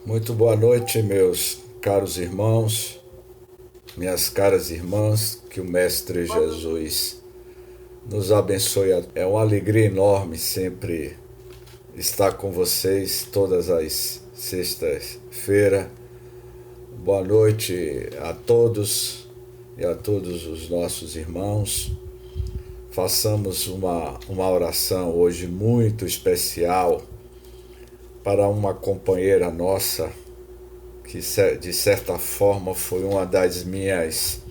Muito boa noite, meus caros irmãos, minhas caras irmãs, que o Mestre Jesus nos abençoe. É uma alegria enorme sempre estar com vocês todas as sextas-feiras. Boa noite a todos e a todos os nossos irmãos. Façamos uma oração hoje muito especial para uma companheira nossa que de certa forma foi uma das minhas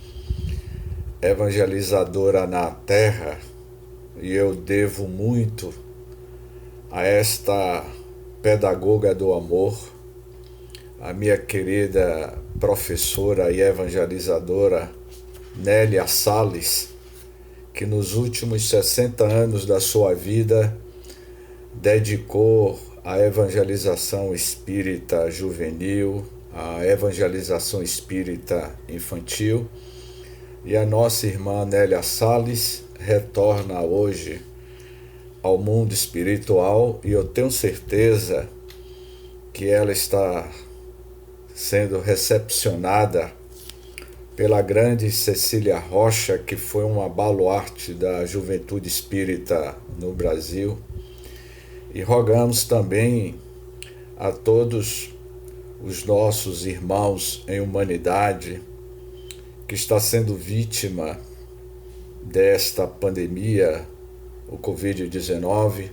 evangelizadoras na terra, e eu devo muito a esta pedagoga do amor, a minha querida professora e evangelizadora Nélia Salles, que nos últimos 60 anos da sua vida dedicou à evangelização espírita juvenil, à evangelização espírita infantil. E a nossa irmã Nélia Salles retorna hoje ao mundo espiritual, e eu tenho certeza que ela está sendo recepcionada pela grande Cecília Rocha, que foi uma baluarte da juventude espírita no Brasil. E rogamos também a todos os nossos irmãos em humanidade que está sendo vítima desta pandemia, o Covid-19,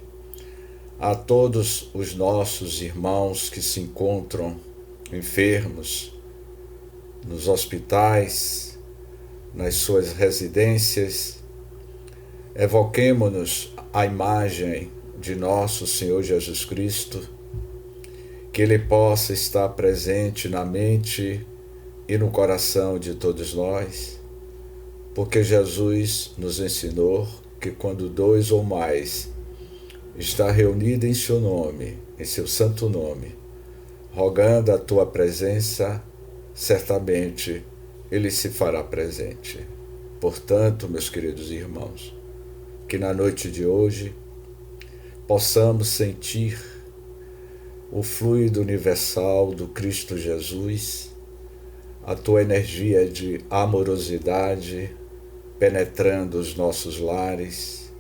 a todos os nossos irmãos que se encontram enfermos nos hospitais, nas suas residências. Evoquemo-nos a imagem de nosso Senhor Jesus Cristo, que Ele possa estar presente na mente e no coração de todos nós, porque Jesus nos ensinou que quando dois ou mais está reunido em seu nome, em seu santo nome, rogando a tua presença, certamente Ele se fará presente. Portanto, meus queridos irmãos, que na noite de hoje possamos sentir o fluido universal do Cristo Jesus, a tua energia de amorosidade penetrando os nossos lares,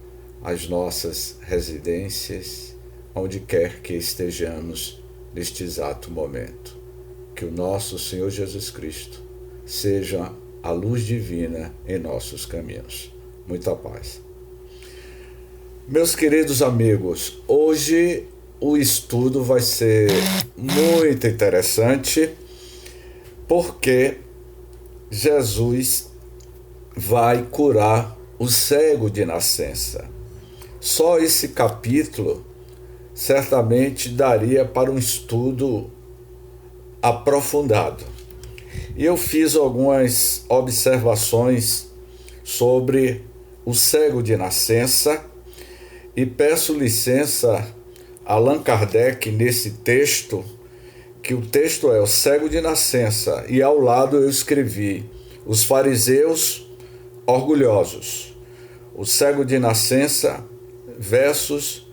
as nossas residências, onde quer que estejamos neste exato momento. Que o nosso Senhor Jesus Cristo seja a luz divina em nossos caminhos. Muita paz. Meus queridos amigos, hoje o estudo vai ser muito interessante, porque Jesus vai curar o cego de nascença. Só esse capítulo certamente daria para um estudo aprofundado. E eu fiz algumas observações sobre o cego de nascença e peço licença a Allan Kardec nesse texto, que o texto é o cego de nascença, e ao lado eu escrevi os fariseus orgulhosos, o cego de nascença versus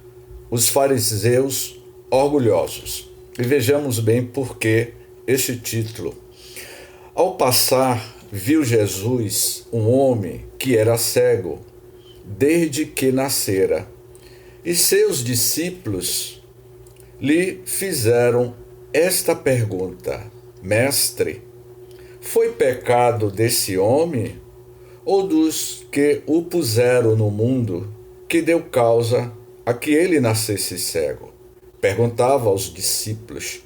os fariseus orgulhosos. E vejamos bem por que este título. Ao passar, viu Jesus um homem que era cego desde que nascera, e seus discípulos lhe fizeram esta pergunta: Mestre, foi pecado desse homem ou dos que o puseram no mundo que deu causa a que ele nascesse cego? Perguntava aos discípulos,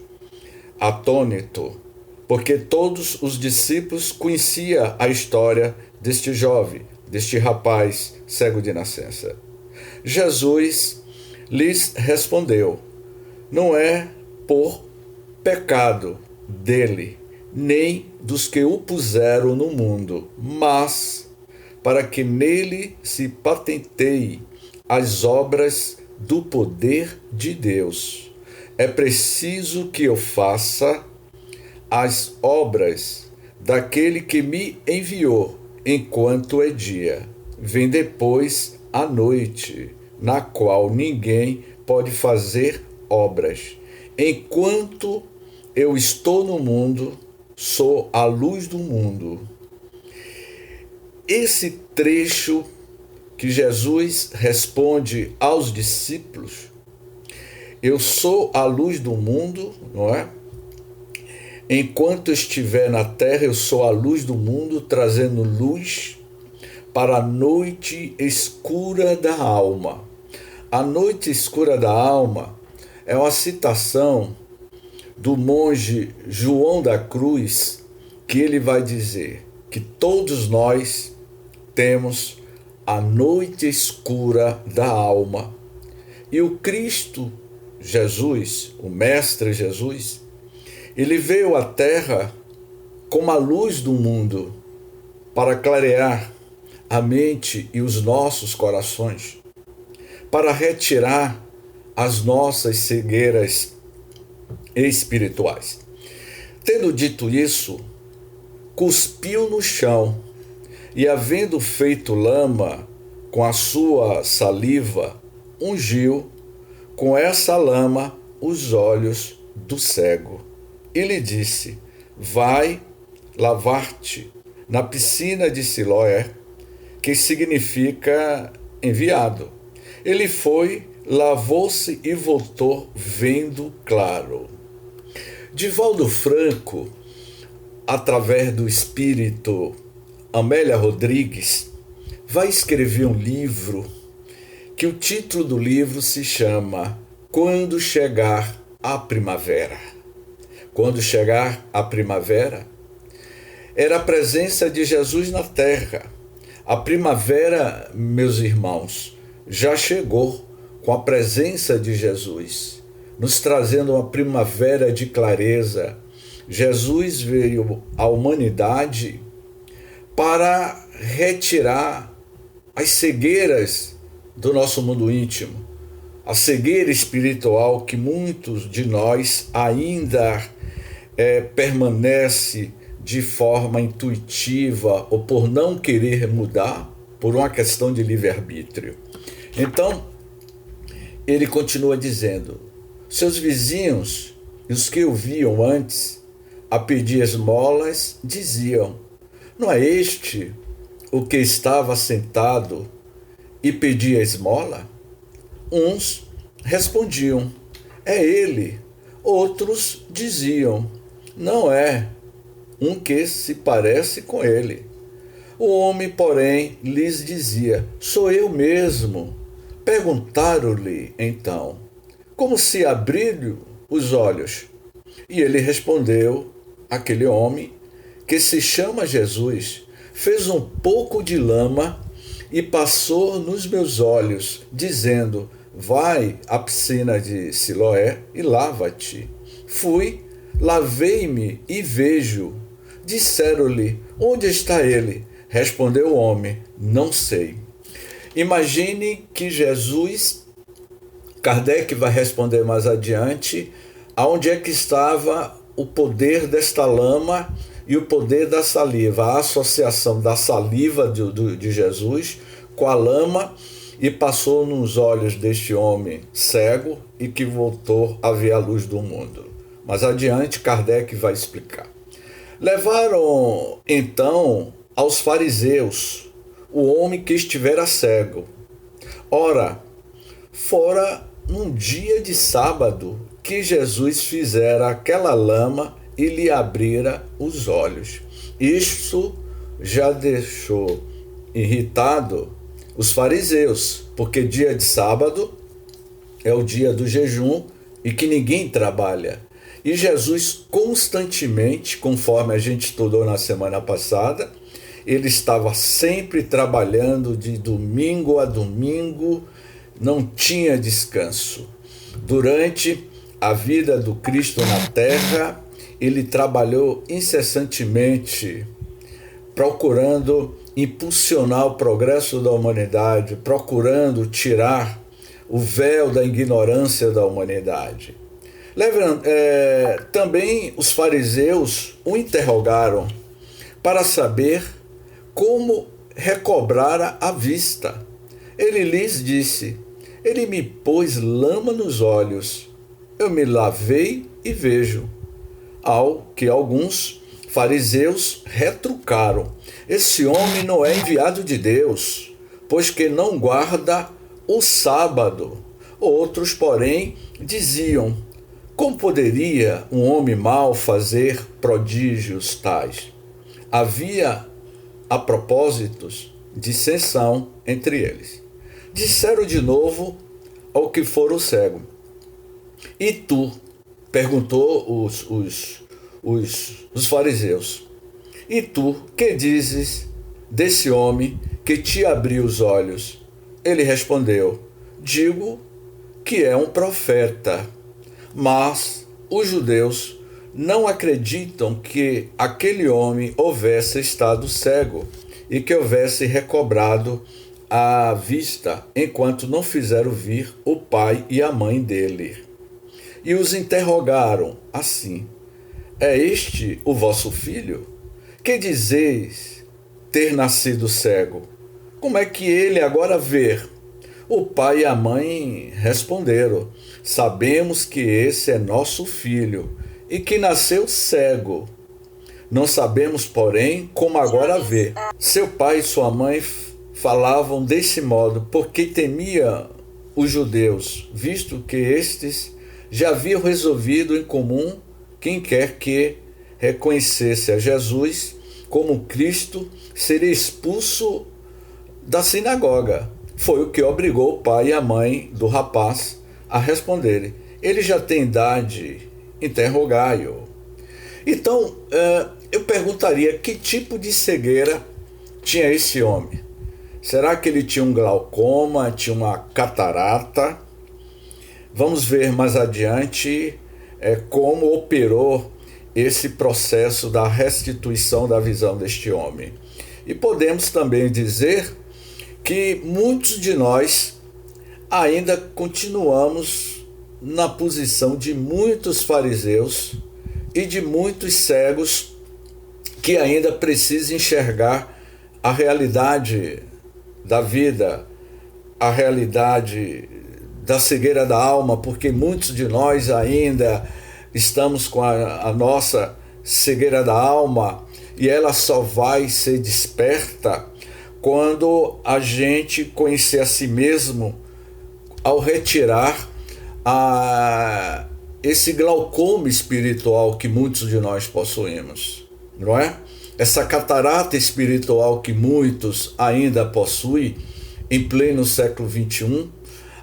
atônito, porque todos os discípulos conheciam a história deste jovem, deste rapaz cego de nascença. Jesus lhes respondeu: não é por pecado dele, nem dos que o puseram no mundo, mas para que nele se patenteie as obras do poder de Deus. É preciso que eu faça as obras daquele que me enviou enquanto é dia. Vem depois a noite, na qual ninguém pode fazer obras. Enquanto eu estou no mundo, sou a luz do mundo. Esse trecho que Jesus responde aos discípulos, eu sou a luz do mundo, não é? Enquanto estiver na terra, eu sou a luz do mundo, trazendo luz para a noite escura da alma. A noite escura da alma é uma citação do monge João da Cruz, que ele vai dizer que todos nós temos a noite escura da alma. E o Cristo Jesus, o Mestre Jesus, ele veio à Terra como a luz do mundo para clarear a mente e os nossos corações, para retirar as nossas cegueiras espirituais. Tendo dito isso, cuspiu no chão e, havendo feito lama com a sua saliva, ungiu com essa lama os olhos do cego. E lhe disse: vai lavar-te na piscina de Siloé, que significa enviado. Ele foi, lavou-se e voltou vendo claro. Divaldo Franco, através do espírito Amélia Rodrigues, vai escrever um livro que o título do livro se chama Quando Chegar a Primavera. Quando chegar a primavera, era a presença de Jesus na terra. A primavera, meus irmãos, já chegou com a presença de Jesus, nos trazendo uma primavera de clareza. Jesus veio à humanidade para retirar as cegueiras do nosso mundo íntimo, a cegueira espiritual que muitos de nós ainda permanece de forma intuitiva ou por não querer mudar, por uma questão de livre-arbítrio. Então, ele continua dizendo: seus vizinhos e os que o viam antes a pedir esmolas diziam: não é este o que estava sentado e pedia esmola? Uns respondiam: é ele. Outros diziam: não é um que se parece com ele. O homem, porém, lhes dizia: sou eu mesmo. Perguntaram-lhe, então, como se abriram os olhos? E ele respondeu: aquele homem, que se chama Jesus, fez um pouco de lama e passou nos meus olhos, dizendo: vai à piscina de Siloé e lava-te. Fui, lavei-me e vejo. Disseram-lhe: onde está ele? Respondeu o homem: não sei. Imagine que Jesus, Kardec vai responder mais adiante, aonde é que estava o poder desta lama e o poder da saliva, a associação da saliva de Jesus com a lama, e passou nos olhos deste homem cego e que voltou a ver a luz do mundo. Mas adiante Kardec vai explicar. Levaram então aos fariseus o homem que estivera cego. Ora, fora num dia de sábado que Jesus fizera aquela lama e lhe abrira os olhos. Isso já deixou irritado os fariseus, porque dia de sábado é o dia do jejum e que ninguém trabalha. E Jesus constantemente, conforme a gente estudou na semana passada, ele estava sempre trabalhando de domingo a domingo, não tinha descanso. Durante a vida do Cristo na terra, ele trabalhou incessantemente, procurando impulsionar o progresso da humanidade, procurando tirar o véu da ignorância da humanidade. Também os fariseus o interrogaram para saber como recobrara a vista. Ele lhes disse: ele me pôs lama nos olhos, eu me lavei e vejo. ao que alguns fariseus retrucaram: esse homem não é enviado de Deus, pois que não guarda o sábado. Outros, porém, diziam: como poderia um homem mau fazer prodígios tais? Havia, a propósitos, dissensão entre eles. Disseram de novo ao que fora o cego: e tu? Perguntou os fariseus. E tu, que dizes desse homem que te abriu os olhos? Ele respondeu: digo que é um profeta. Mas os judeus não acreditam que aquele homem houvesse estado cego e que houvesse recobrado a vista, enquanto não fizeram vir o pai e a mãe dele. E os interrogaram assim: é este o vosso filho? Que dizeis ter nascido cego? Como é que ele agora vê? O pai e a mãe responderam: sabemos que esse é nosso filho e que nasceu cego. Não sabemos, porém, como agora vê. Seu pai e sua mãe falavam desse modo porque temia os judeus, visto que estes já haviam resolvido em comum quem quer que reconhecesse a Jesus como Cristo seria expulso da sinagoga. Foi o que obrigou o pai e a mãe do rapaz a responderem: ele já tem idade, interrogai-o. Então, eu perguntaria que tipo de cegueira tinha esse homem. Será que ele tinha um glaucoma, tinha uma catarata? Vamos ver mais adiante como operou esse processo da restituição da visão deste homem. E podemos também dizer que muitos de nós ainda continuamos na posição de muitos fariseus e de muitos cegos que ainda precisam enxergar a realidade da vida, a realidade da cegueira da alma, porque muitos de nós ainda estamos com a nossa cegueira da alma e ela só vai ser desperta quando a gente conhecer a si mesmo, ao retirar esse glaucoma espiritual que muitos de nós possuímos, não é? Essa catarata espiritual que muitos ainda possuem em pleno século XXI,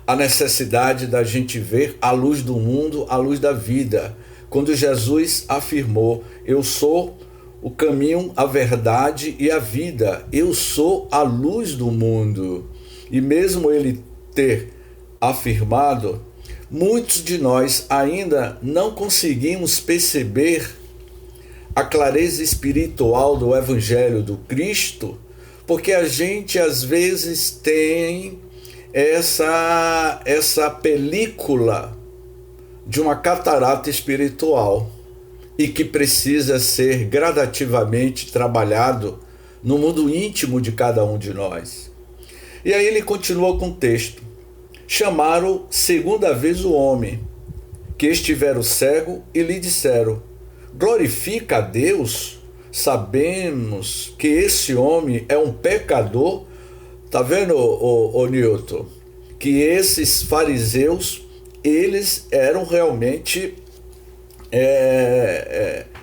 a necessidade da gente ver a luz do mundo, a luz da vida. Quando Jesus afirmou: eu sou o caminho, a verdade e a vida, eu sou a luz do mundo. E mesmo ele ter afirmado, muitos de nós ainda não conseguimos perceber a clareza espiritual do Evangelho do Cristo, porque a gente às vezes tem essa película de uma catarata espiritual e que precisa ser gradativamente trabalhado no mundo íntimo de cada um de nós. E aí ele continua com o texto: chamaram segunda vez o homem que estivera cego e lhe disseram: glorifica a Deus, sabemos que esse homem é um pecador. Tá vendo, ô Newton, que esses fariseus, eles eram realmente,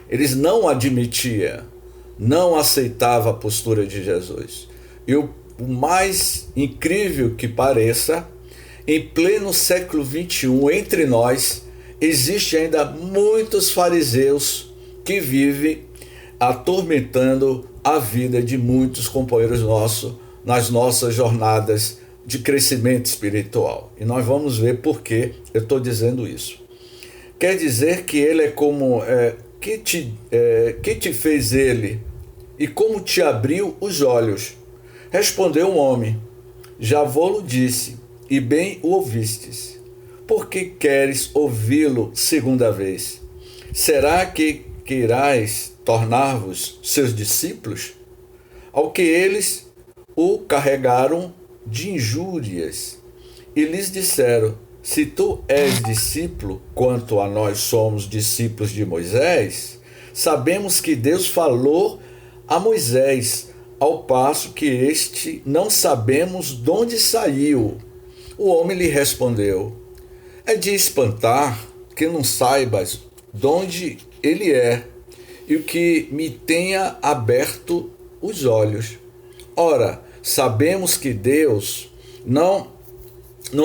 eles não admitiam, não aceitavam a postura de Jesus. E o mais incrível que pareça, em pleno século XXI, entre nós, existe ainda muitos fariseus que vivem atormentando a vida de muitos companheiros nossos nas nossas jornadas de crescimento espiritual. E nós vamos ver por que eu estou dizendo isso. Quer dizer que ele é como... que te fez ele e como te abriu os olhos? Respondeu o homem: já vô-lo disse, e bem o ouvistes. Por que queres ouvi-lo segunda vez? Será que queirás tornar-vos seus discípulos? Ao que eles o carregaram de injúrias e lhes disseram: se tu és discípulo, quanto a nós somos discípulos de Moisés, sabemos que Deus falou a Moisés, ao passo que este não sabemos de onde saiu. O homem lhe respondeu: é de espantar que não saibas de onde ele é, e o que me tenha aberto os olhos. Ora, sabemos que Deus não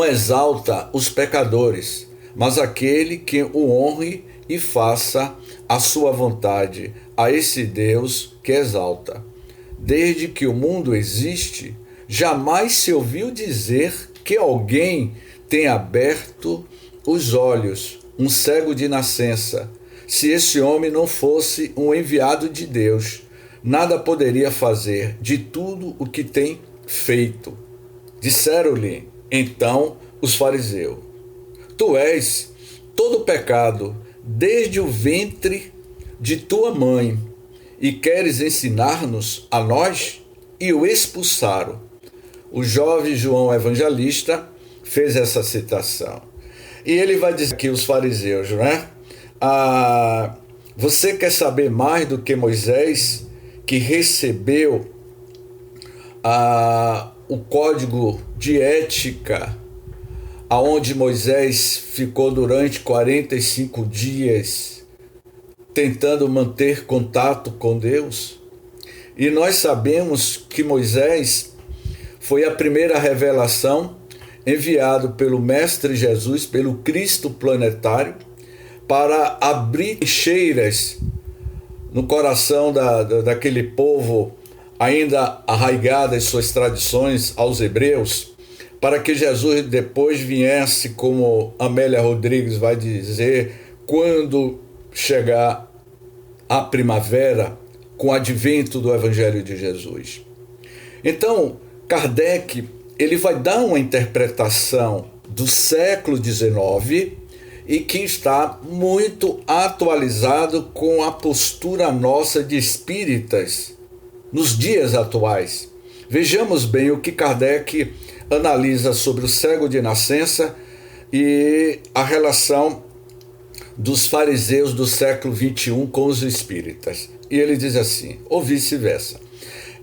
exalta os pecadores, mas aquele que o honre e faça a sua vontade, a esse Deus que exalta. Desde que o mundo existe, jamais se ouviu dizer que alguém tenha aberto os olhos, um cego de nascença. Se esse homem não fosse um enviado de Deus, nada poderia fazer de tudo o que tem feito. Disseram-lhe então os fariseus: tu és todo pecado desde o ventre de tua mãe, e queres ensinar-nos a nós? E o expulsaram. O jovem João Evangelista fez essa citação. E ele vai dizer aqui os fariseus, né? Você quer saber mais do que Moisés, que recebeu o código de ética, aonde Moisés ficou durante 45 dias tentando manter contato com Deus? E nós sabemos que Moisés foi a primeira revelação enviado pelo Mestre Jesus, pelo Cristo planetário, para abrir trincheiras no coração daquele povo ainda arraigado em suas tradições aos hebreus, para que Jesus depois viesse, como Amélia Rodrigues vai dizer, quando chegar a primavera, com o advento do Evangelho de Jesus. Então, Kardec ele vai dar uma interpretação do século XIX e que está muito atualizado com a postura nossa de espíritas nos dias atuais. Vejamos bem o que Kardec analisa sobre o cego de nascença e a relação dos fariseus do século XXI com os espíritas. E ele diz assim, ou vice-versa: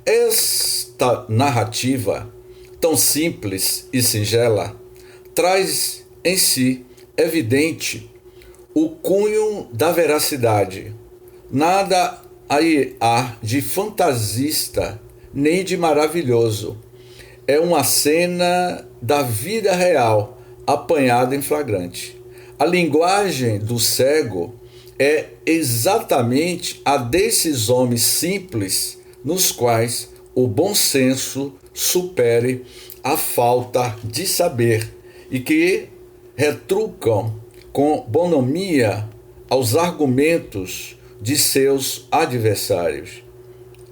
esta narrativa, tão simples e singela, traz em si evidente o cunho da veracidade. Nada aí há de fantasista nem de maravilhoso. É uma cena da vida real, apanhada em flagrante. A linguagem do cego é exatamente a desses homens simples, nos quais o bom senso supere a falta de saber e que retrucam com bonomia aos argumentos de seus adversários,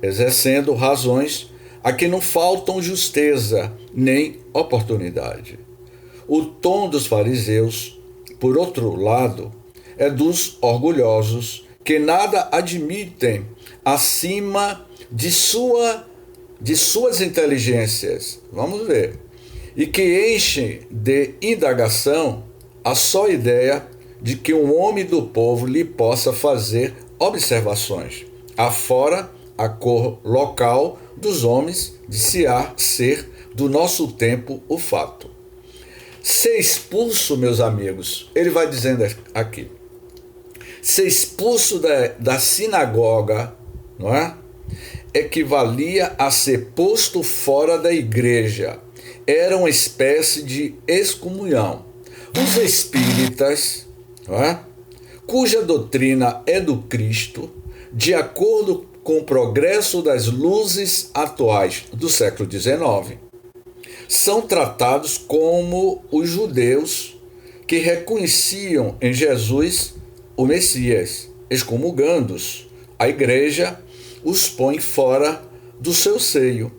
exercendo razões a que não faltam justeza nem oportunidade. O tom dos fariseus, por outro lado, é dos orgulhosos que nada admitem acima de suas inteligências. Vamos ver. E que enchem de indagação a só ideia de que um homem do povo lhe possa fazer observações, afora a cor local dos homens, de se há ser do nosso tempo o fato. Ser expulso, meus amigos, ele vai dizendo aqui, ser expulso da sinagoga, não é? Equivalia a ser posto fora da igreja. Era uma espécie de excomunhão. Os espíritas, não é? Cuja doutrina é do Cristo, de acordo com o progresso das luzes atuais do século XIX, são tratados como os judeus que reconheciam em Jesus o Messias. Excomungando-os, a igreja os põe fora do seu seio,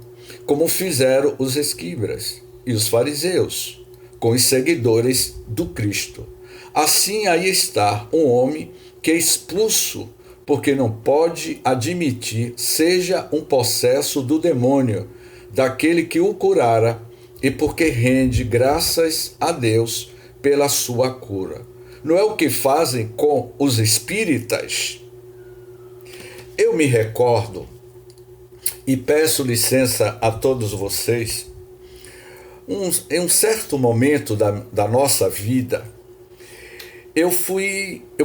como fizeram os escribas e os fariseus com os seguidores do Cristo. Assim aí está um homem que é expulso porque não pode admitir seja um possesso do demônio, daquele que o curara, e porque rende graças a Deus pela sua cura. Não é o que fazem com os espíritas? Eu me recordo, e peço licença a todos vocês, em um certo momento da nossa vida, eu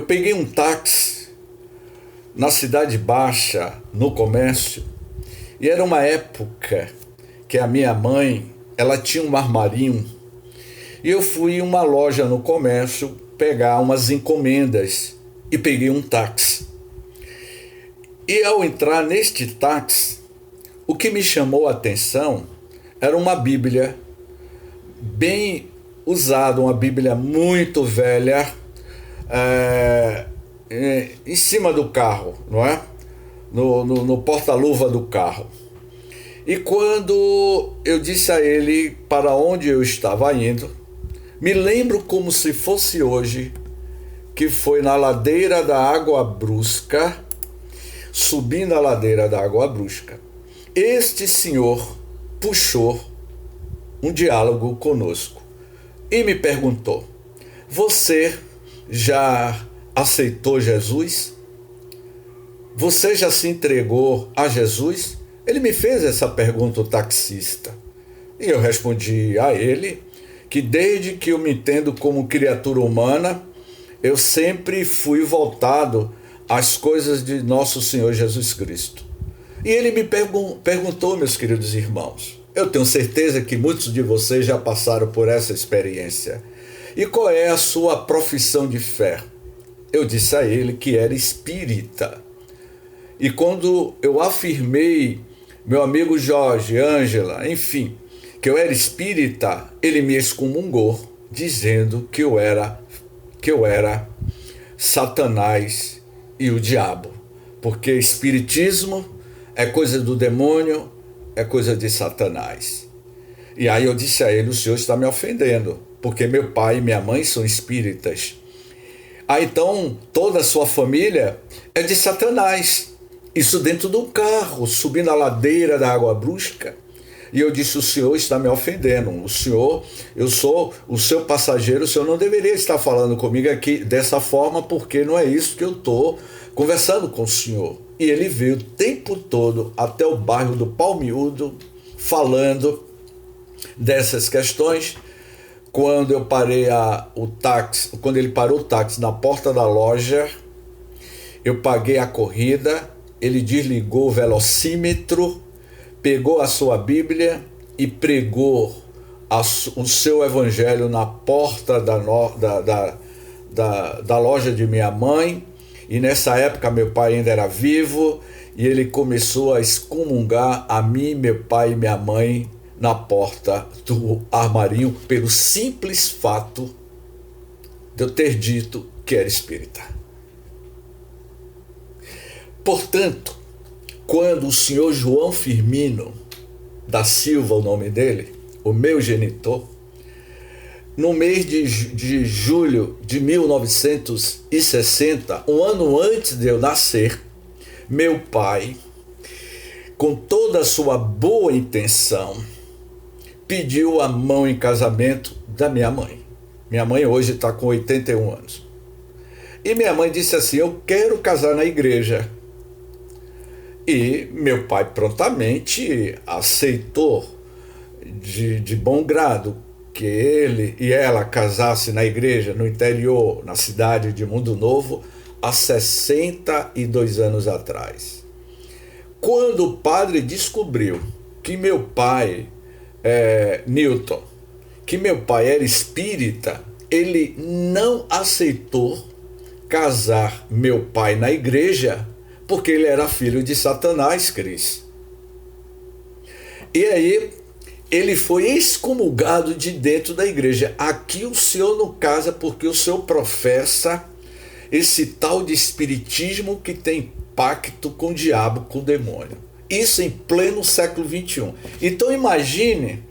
peguei um táxi na Cidade Baixa, no comércio, e era uma época que a minha mãe, ela tinha um armarinho, e eu fui em uma loja no comércio pegar umas encomendas e peguei um táxi. E ao entrar neste táxi, o que me chamou a atenção era uma Bíblia bem usada, uma Bíblia muito velha, em cima do carro, não é? No porta-luva do carro. E quando eu disse a ele para onde eu estava indo, me lembro como se fosse hoje, que foi na ladeira da Água Brusca, subindo a ladeira da Água Brusca. Este senhor puxou um diálogo conosco e me perguntou: você já aceitou Jesus? Você já se entregou a Jesus? Ele me fez essa pergunta, o taxista. E eu respondi a ele que desde que eu me entendo como criatura humana, eu sempre fui voltado às coisas de nosso Senhor Jesus Cristo. E ele me perguntou, meus queridos irmãos, eu tenho certeza que muitos de vocês já passaram por essa experiência. E qual é a sua profissão de fé? Eu disse a ele que era espírita. E quando eu afirmei, meu amigo Jorge, Ângela, enfim, que eu era espírita, ele me excomungou, dizendo que eu era Satanás e o diabo. Porque espiritismo é coisa do demônio, é coisa de Satanás. E aí eu disse a ele: o senhor está me ofendendo, porque meu pai e minha mãe são espíritas. Ah, então toda a sua família é de Satanás. Isso dentro do carro, subindo a ladeira da Água Brusca. E eu disse: o senhor está me ofendendo. Eu sou o seu passageiro, o senhor não deveria estar falando comigo aqui dessa forma, porque não é isso que eu estou conversando com o senhor. E ele veio o tempo todo até o bairro do Palmiúdo, falando dessas questões. Quando eu parei quando ele parou o táxi na porta da loja, eu paguei a corrida, ele desligou o velocímetro, pegou a sua Bíblia e pregou o seu evangelho na porta da loja de minha mãe. E nessa época meu pai ainda era vivo, e ele começou a excomungar a mim, meu pai e minha mãe na porta do armarinho, pelo simples fato de eu ter dito que era espírita. Portanto, quando o senhor João Firmino da Silva, o nome dele, o meu genitor, no mês de julho de 1960, um ano antes de eu nascer, meu pai, com toda a sua boa intenção, pediu a mão em casamento da minha mãe. Minha mãe hoje está com 81 anos. E minha mãe disse assim: eu quero casar na igreja. E meu pai prontamente aceitou de bom grado que ele e ela casassem na igreja no interior, na cidade de Mundo Novo, há 62 anos atrás. Quando o padre descobriu que meu pai, Newton, que meu pai era espírita, ele não aceitou casar meu pai na igreja, porque ele era filho de Satanás, Cris. E aí ele foi excomungado de dentro da igreja. Aqui o senhor não casa porque o senhor professa esse tal de espiritismo que tem pacto com o diabo, com o demônio. Isso em pleno século XXI. Então imagine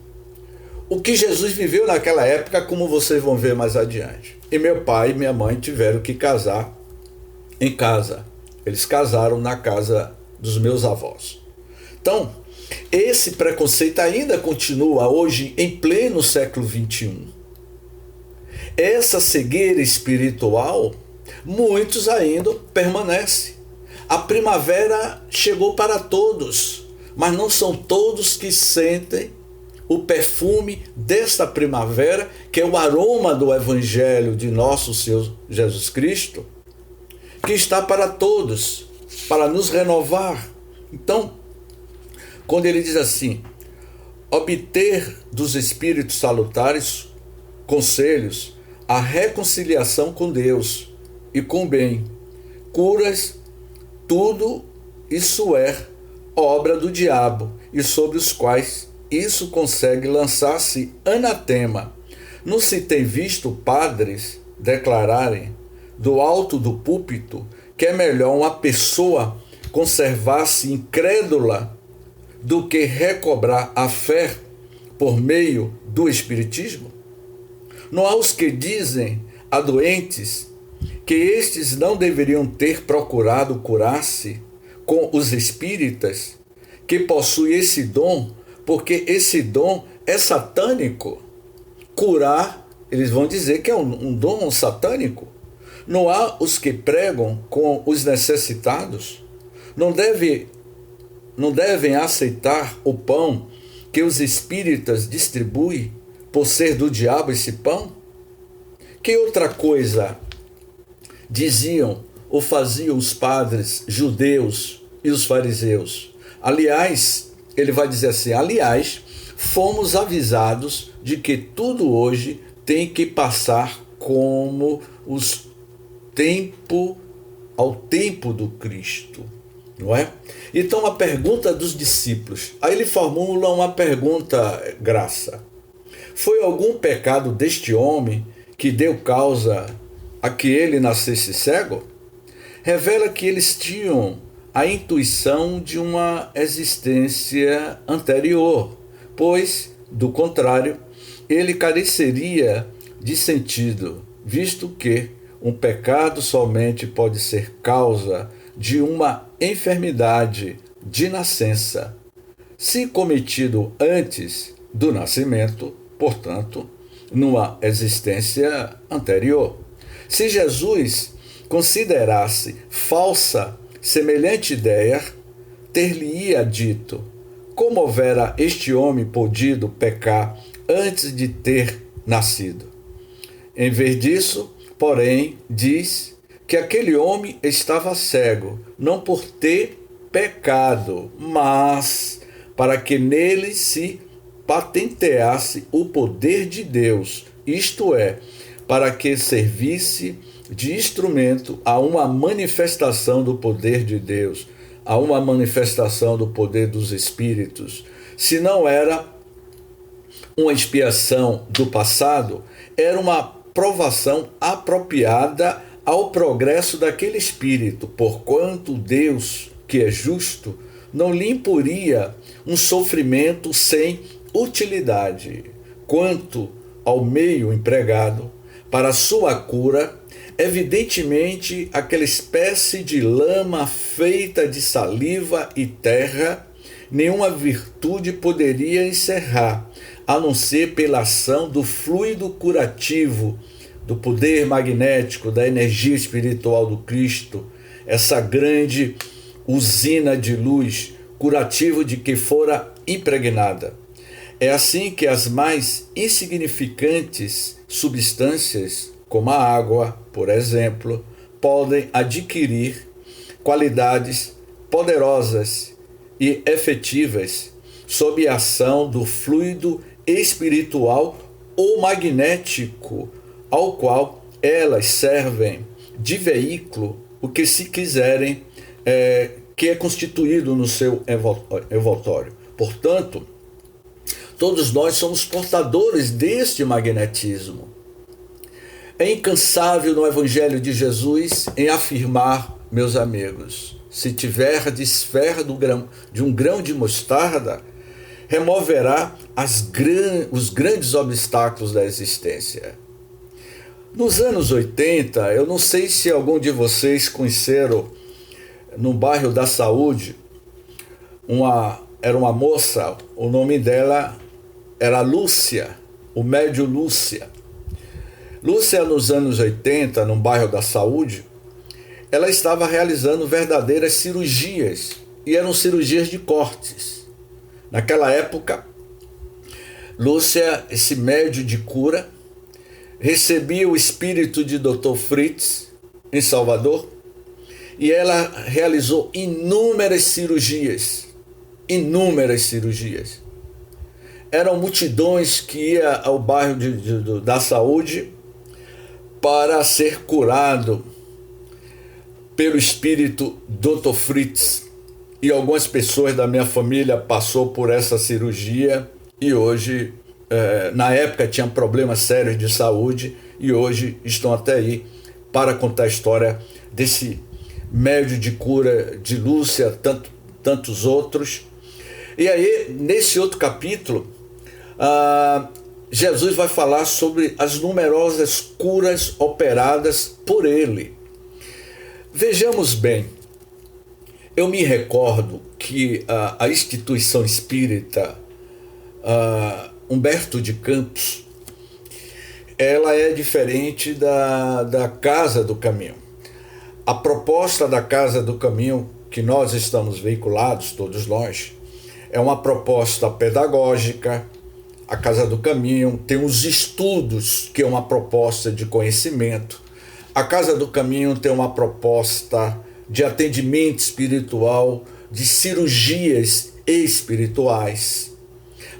o que Jesus viveu naquela época, como vocês vão ver mais adiante. E meu pai e minha mãe tiveram que casar em casa. Eles casaram na casa dos meus avós. Então, esse preconceito ainda continua hoje em pleno século XXI. essa cegueira espiritual, muitos ainda permanecem. A primavera chegou para todos, mas não são todos que sentem o perfume desta primavera, que é o aroma do Evangelho de nosso Senhor Jesus Cristo, que está para todos, para nos renovar. Então, quando ele diz assim, obter dos espíritos salutares conselhos, a reconciliação com Deus e com o bem, curas, tudo isso é obra do diabo, e sobre os quais isso consegue lançar-se anatema. Não se tem visto padres declararem do alto do púlpito que é melhor uma pessoa conservar-se incrédula do que recobrar a fé por meio do espiritismo? Não há os que dizem a doentes que estes não deveriam ter procurado curar-se com os espíritas, que possuem esse dom, porque esse dom é satânico. Curar, eles vão dizer que é um dom satânico. Não há os que pregam com os necessitados? Não devem aceitar o pão que os espíritas distribuem, por ser do diabo esse pão? Que outra coisa diziam ou faziam os padres judeus e os fariseus? Aliás, ele vai dizer assim, aliás, fomos avisados de que tudo hoje tem que passar como ao tempo do Cristo, não é? Então a pergunta dos discípulos, aí ele formula uma pergunta, Graça. Foi algum pecado deste homem que deu causa a que ele nascesse cego? Revela que eles tinham a intuição de uma existência anterior, pois, do contrário, ele careceria de sentido, visto que um pecado somente pode ser causa de uma enfermidade de nascença, se cometido antes do nascimento, portanto, numa existência anterior. Se Jesus considerasse falsa semelhante ideia, ter-lhe-ia dito: como houvera este homem podido pecar antes de ter nascido? Em vez disso, porém, diz que aquele homem estava cego, não por ter pecado, mas para que nele se patenteasse o poder de Deus, isto é, para que servisse de instrumento a uma manifestação do poder de Deus, a uma manifestação do poder dos Espíritos. Se não era uma expiação do passado, era uma provação apropriada ao progresso daquele espírito, porquanto Deus, que é justo, não lhe imporia um sofrimento sem utilidade. Quanto ao meio empregado para sua cura, evidentemente aquela espécie de lama feita de saliva e terra, nenhuma virtude poderia encerrar, a não ser pela ação do fluido curativo, do poder magnético, da energia espiritual do Cristo, essa grande usina de luz curativo de que fora impregnada. É assim que as mais insignificantes substâncias, como a água, por exemplo, podem adquirir qualidades poderosas e efetivas sob a ação do fluido espiritual ou magnético, ao qual elas servem de veículo, o que se quiserem, que é constituído no seu envoltório. Portanto, todos nós somos portadores deste magnetismo. É incansável no Evangelho de Jesus em afirmar, meus amigos, se tiverdes fé de um grão de mostarda, removerá os grandes obstáculos da existência. Nos anos 80, eu não sei se algum de vocês conheceram, no bairro da Saúde, era uma moça, o nome dela era Lúcia, o médio Lúcia. Lúcia, nos anos 80, no bairro da Saúde, ela estava realizando verdadeiras cirurgias, e eram cirurgias de cortes. Naquela época, Lúcia, esse médio de cura, recebia o espírito de Dr. Fritz em Salvador, e ela realizou inúmeras cirurgias. Eram multidões que iam ao bairro da Saúde para ser curado pelo espírito Dr. Fritz. E algumas pessoas da minha família passou por essa cirurgia e hoje, na época, tinham problemas sérios de saúde e hoje estão até aí para contar a história desse médio de cura de Lúcia, tantos outros. E aí, nesse outro capítulo, Jesus vai falar sobre as numerosas curas operadas por ele. Vejamos bem, eu me recordo que a instituição espírita Humberto de Campos, ela é diferente da Casa do Caminho. A proposta da Casa do Caminho, que nós estamos veiculados, todos nós, é uma proposta pedagógica. A Casa do Caminho tem os estudos, que é uma proposta de conhecimento. A Casa do Caminho tem uma proposta de atendimento espiritual, de cirurgias espirituais.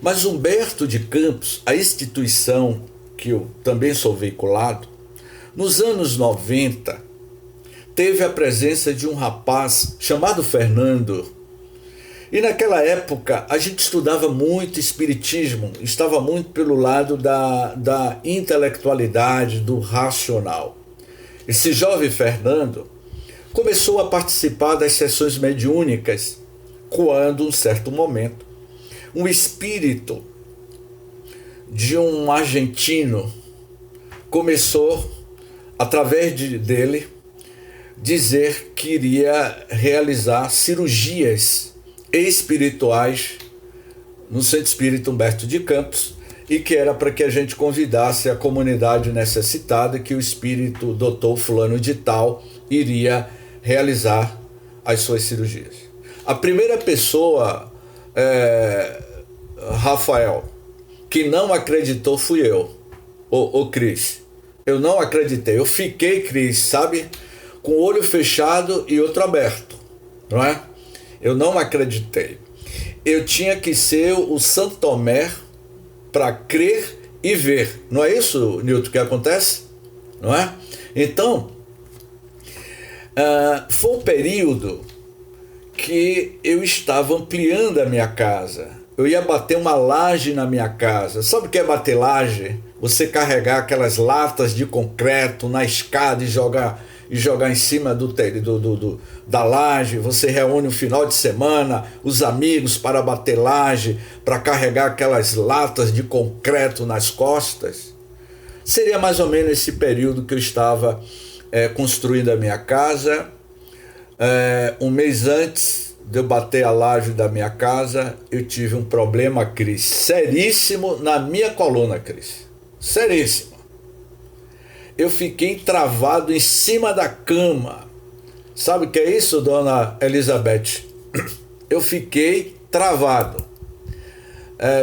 Mas Humberto de Campos, a instituição que eu também sou veiculado, nos anos 90, teve a presença de um rapaz chamado Fernando. E naquela época a gente estudava muito espiritismo, estava muito pelo lado da intelectualidade, do racional. Esse jovem Fernando começou a participar das sessões mediúnicas quando, um certo momento, um espírito de um argentino começou, através dele, dizer que iria realizar cirurgias espirituais no Centro Espírita Humberto de Campos e que era para que a gente convidasse a comunidade necessitada, que o espírito doutor fulano de tal iria realizar as suas cirurgias. A primeira pessoa, Rafael, que não acreditou fui eu, o Cris. Eu não acreditei, eu fiquei, Cris, sabe, com o olho fechado e outro aberto, não é? Eu não acreditei. Eu tinha que ser o Santo Tomé para crer e ver. Não é isso, Nilton, que acontece? Não é? Então, foi um período que eu estava ampliando a minha casa. Eu ia bater uma laje na minha casa. Sabe o que é bater laje? Você carregar aquelas latas de concreto na escada e jogar em cima da laje. Você reúne no final de semana os amigos para bater laje, para carregar aquelas latas de concreto nas costas. Seria mais ou menos esse período que eu estava construindo a minha casa. Um mês antes de eu bater a laje da minha casa, eu tive um problema, Cris, seríssimo na minha coluna, Cris. Seríssimo. Eu fiquei travado em cima da cama. Sabe o que é isso, dona Elizabeth? Eu fiquei travado.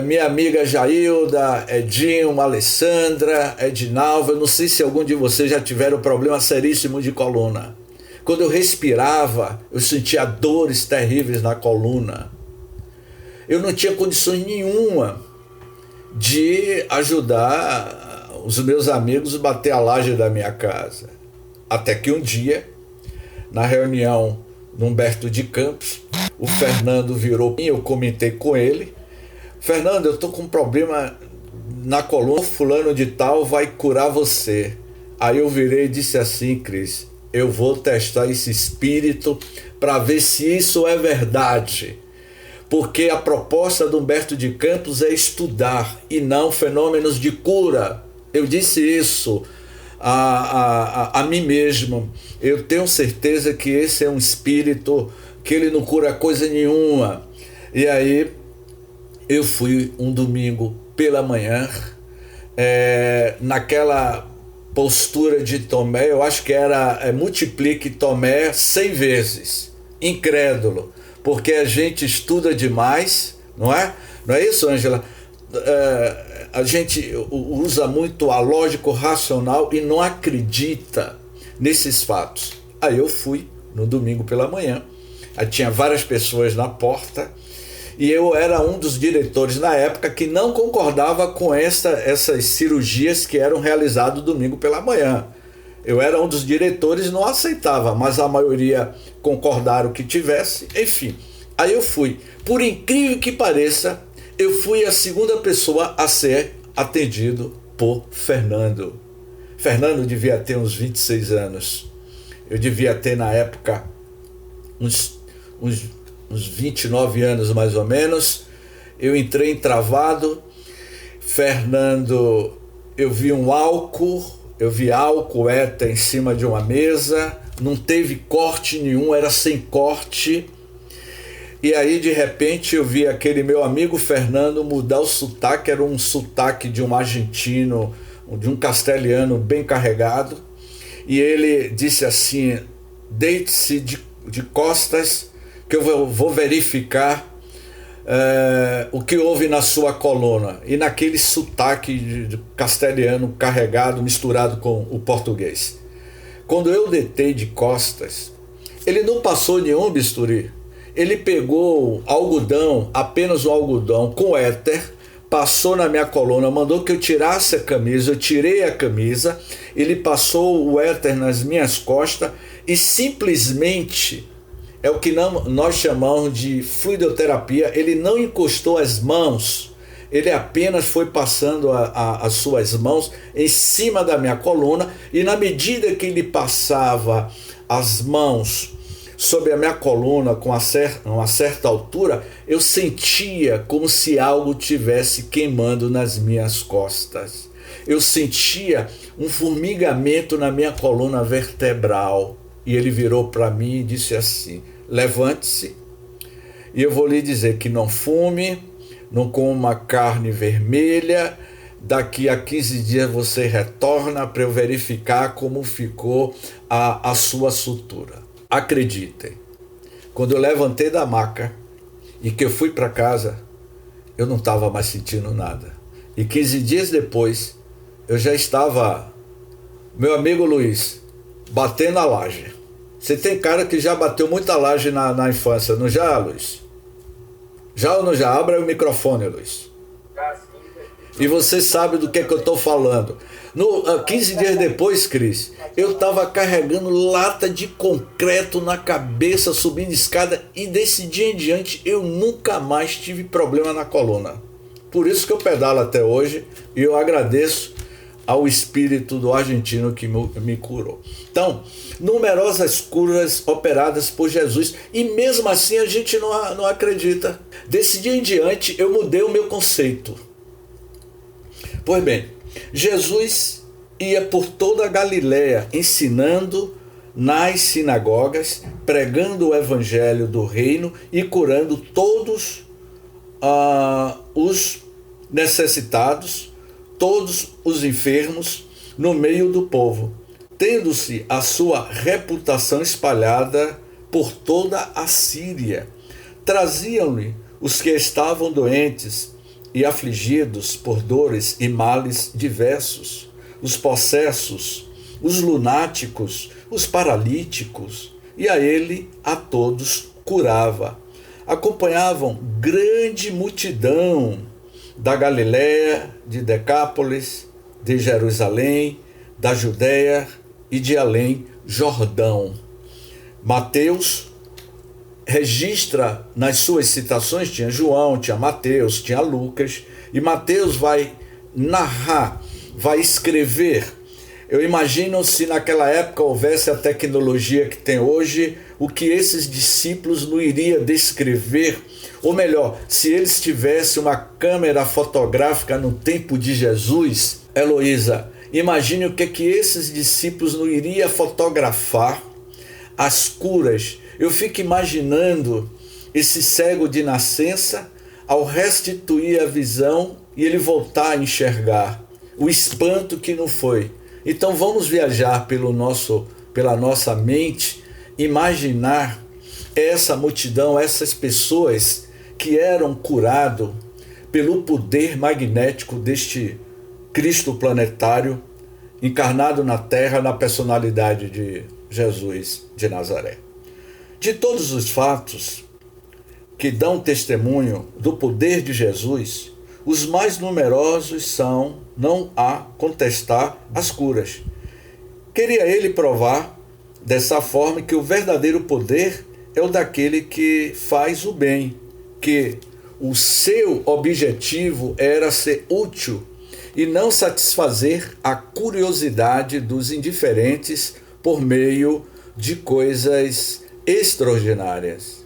Minha amiga Jailda, Edinho, Alessandra, Edinalva, eu não sei se algum de vocês já tiveram problema seríssimo de coluna. Quando eu respirava, eu sentia dores terríveis na coluna. Eu não tinha condições nenhuma de ajudar os meus amigos a bater a laje da minha casa. Até que um dia, na reunião no Humberto de Campos, o Fernando virou e eu comentei com ele: Fernando, eu estou com um problema na coluna, fulano de tal vai curar você. Aí eu virei e disse assim: Cris, eu vou testar esse espírito para ver se isso é verdade. Porque a proposta do Humberto de Campos é estudar e não fenômenos de cura. Eu disse isso a mim mesmo. Eu tenho certeza que esse é um espírito que ele não cura coisa nenhuma. E aí eu fui um domingo pela manhã, naquela postura de Tomé, eu acho que era multiplique Tomé 100 vezes, incrédulo, porque a gente estuda demais, não é? Não é isso, Ângela? A gente usa muito a lógica racional e não acredita nesses fatos. Aí eu fui no domingo pela manhã, aí tinha várias pessoas na porta, e eu era um dos diretores na época que não concordava com essas cirurgias que eram realizadas domingo pela manhã. Eu era um dos diretores e não aceitava, mas a maioria concordaram que tivesse, enfim. Aí eu fui. Por incrível que pareça, eu fui a segunda pessoa a ser atendido por Fernando. Fernando devia ter uns 26 anos. Eu devia ter na época uns 29 anos mais ou menos. Eu entrei entravado. Fernando, eu vi álcool éter em cima de uma mesa, não teve corte nenhum, era sem corte. E aí de repente eu vi aquele meu amigo Fernando mudar o sotaque, era um sotaque de um argentino, de um castelhano bem carregado. E ele disse assim: deite-se de costas que eu vou verificar o que houve na sua coluna. E naquele sotaque de castelhano carregado, misturado com o português. Quando eu deitei de costas, ele não passou nenhum bisturi. Ele pegou algodão, apenas o algodão com éter, passou na minha coluna, mandou que eu tirasse a camisa, eu tirei a camisa, ele passou o éter nas minhas costas e simplesmente, é o que nós chamamos de fluidoterapia, ele não encostou as mãos, ele apenas foi passando as suas mãos em cima da minha coluna, e na medida que ele passava as mãos sobre a minha coluna com uma certa altura, eu sentia como se algo tivesse queimando nas minhas costas. Eu sentia um formigamento na minha coluna vertebral. E ele virou para mim e disse assim: levante-se e eu vou lhe dizer que não fume, não coma carne vermelha, daqui a 15 dias você retorna para eu verificar como ficou a sua sutura. Acreditem, quando eu levantei da maca e que eu fui para casa, eu não estava mais sentindo nada. E 15 dias depois, eu já estava, meu amigo Luiz, batendo a laje. Você tem cara que já bateu muita laje na infância, não já, Luiz? Já ou não já? Abra o microfone, Luiz. E você sabe do que eu estou falando. 15 dias depois, Cris, eu estava carregando lata de concreto na cabeça, subindo escada, e desse dia em diante eu nunca mais tive problema na coluna. Por isso que eu pedalo até hoje, e eu agradeço ao espírito do argentino que me curou. Então, numerosas curas operadas por Jesus, e mesmo assim a gente não acredita. Desse dia em diante eu mudei o meu conceito. Pois bem, Jesus ia por toda a Galiléia ensinando nas sinagogas, pregando o evangelho do reino e curando todos os necessitados, todos os enfermos no meio do povo, tendo-se a sua reputação espalhada por toda a Síria. Traziam-lhe os que estavam doentes e afligidos por dores e males diversos, os possessos, os lunáticos, os paralíticos, e a todos curava. Acompanhavam grande multidão da Galiléia, de Decápolis, de Jerusalém, da Judéia e de além Jordão. Mateus registra nas suas citações, tinha João, tinha Mateus, tinha Lucas, e Mateus vai narrar, vai escrever. Eu imagino se naquela época houvesse a tecnologia que tem hoje, o que esses discípulos não iriam descrever, ou melhor, se eles tivessem uma câmera fotográfica no tempo de Jesus. Heloísa, imagine o que esses discípulos não iriam fotografar, as curas. Eu fico imaginando esse cego de nascença, ao restituir a visão e ele voltar a enxergar, o espanto que não foi. Então vamos viajar pela nossa mente, imaginar essa multidão, essas pessoas que eram curadas pelo poder magnético deste Cristo planetário, encarnado na Terra na personalidade de Jesus de Nazaré. De todos os fatos que dão testemunho do poder de Jesus, os mais numerosos são, não há contestar, as curas. Queria ele provar dessa forma que o verdadeiro poder é o daquele que faz o bem, que o seu objetivo era ser útil e não satisfazer a curiosidade dos indiferentes por meio de coisas extraordinárias.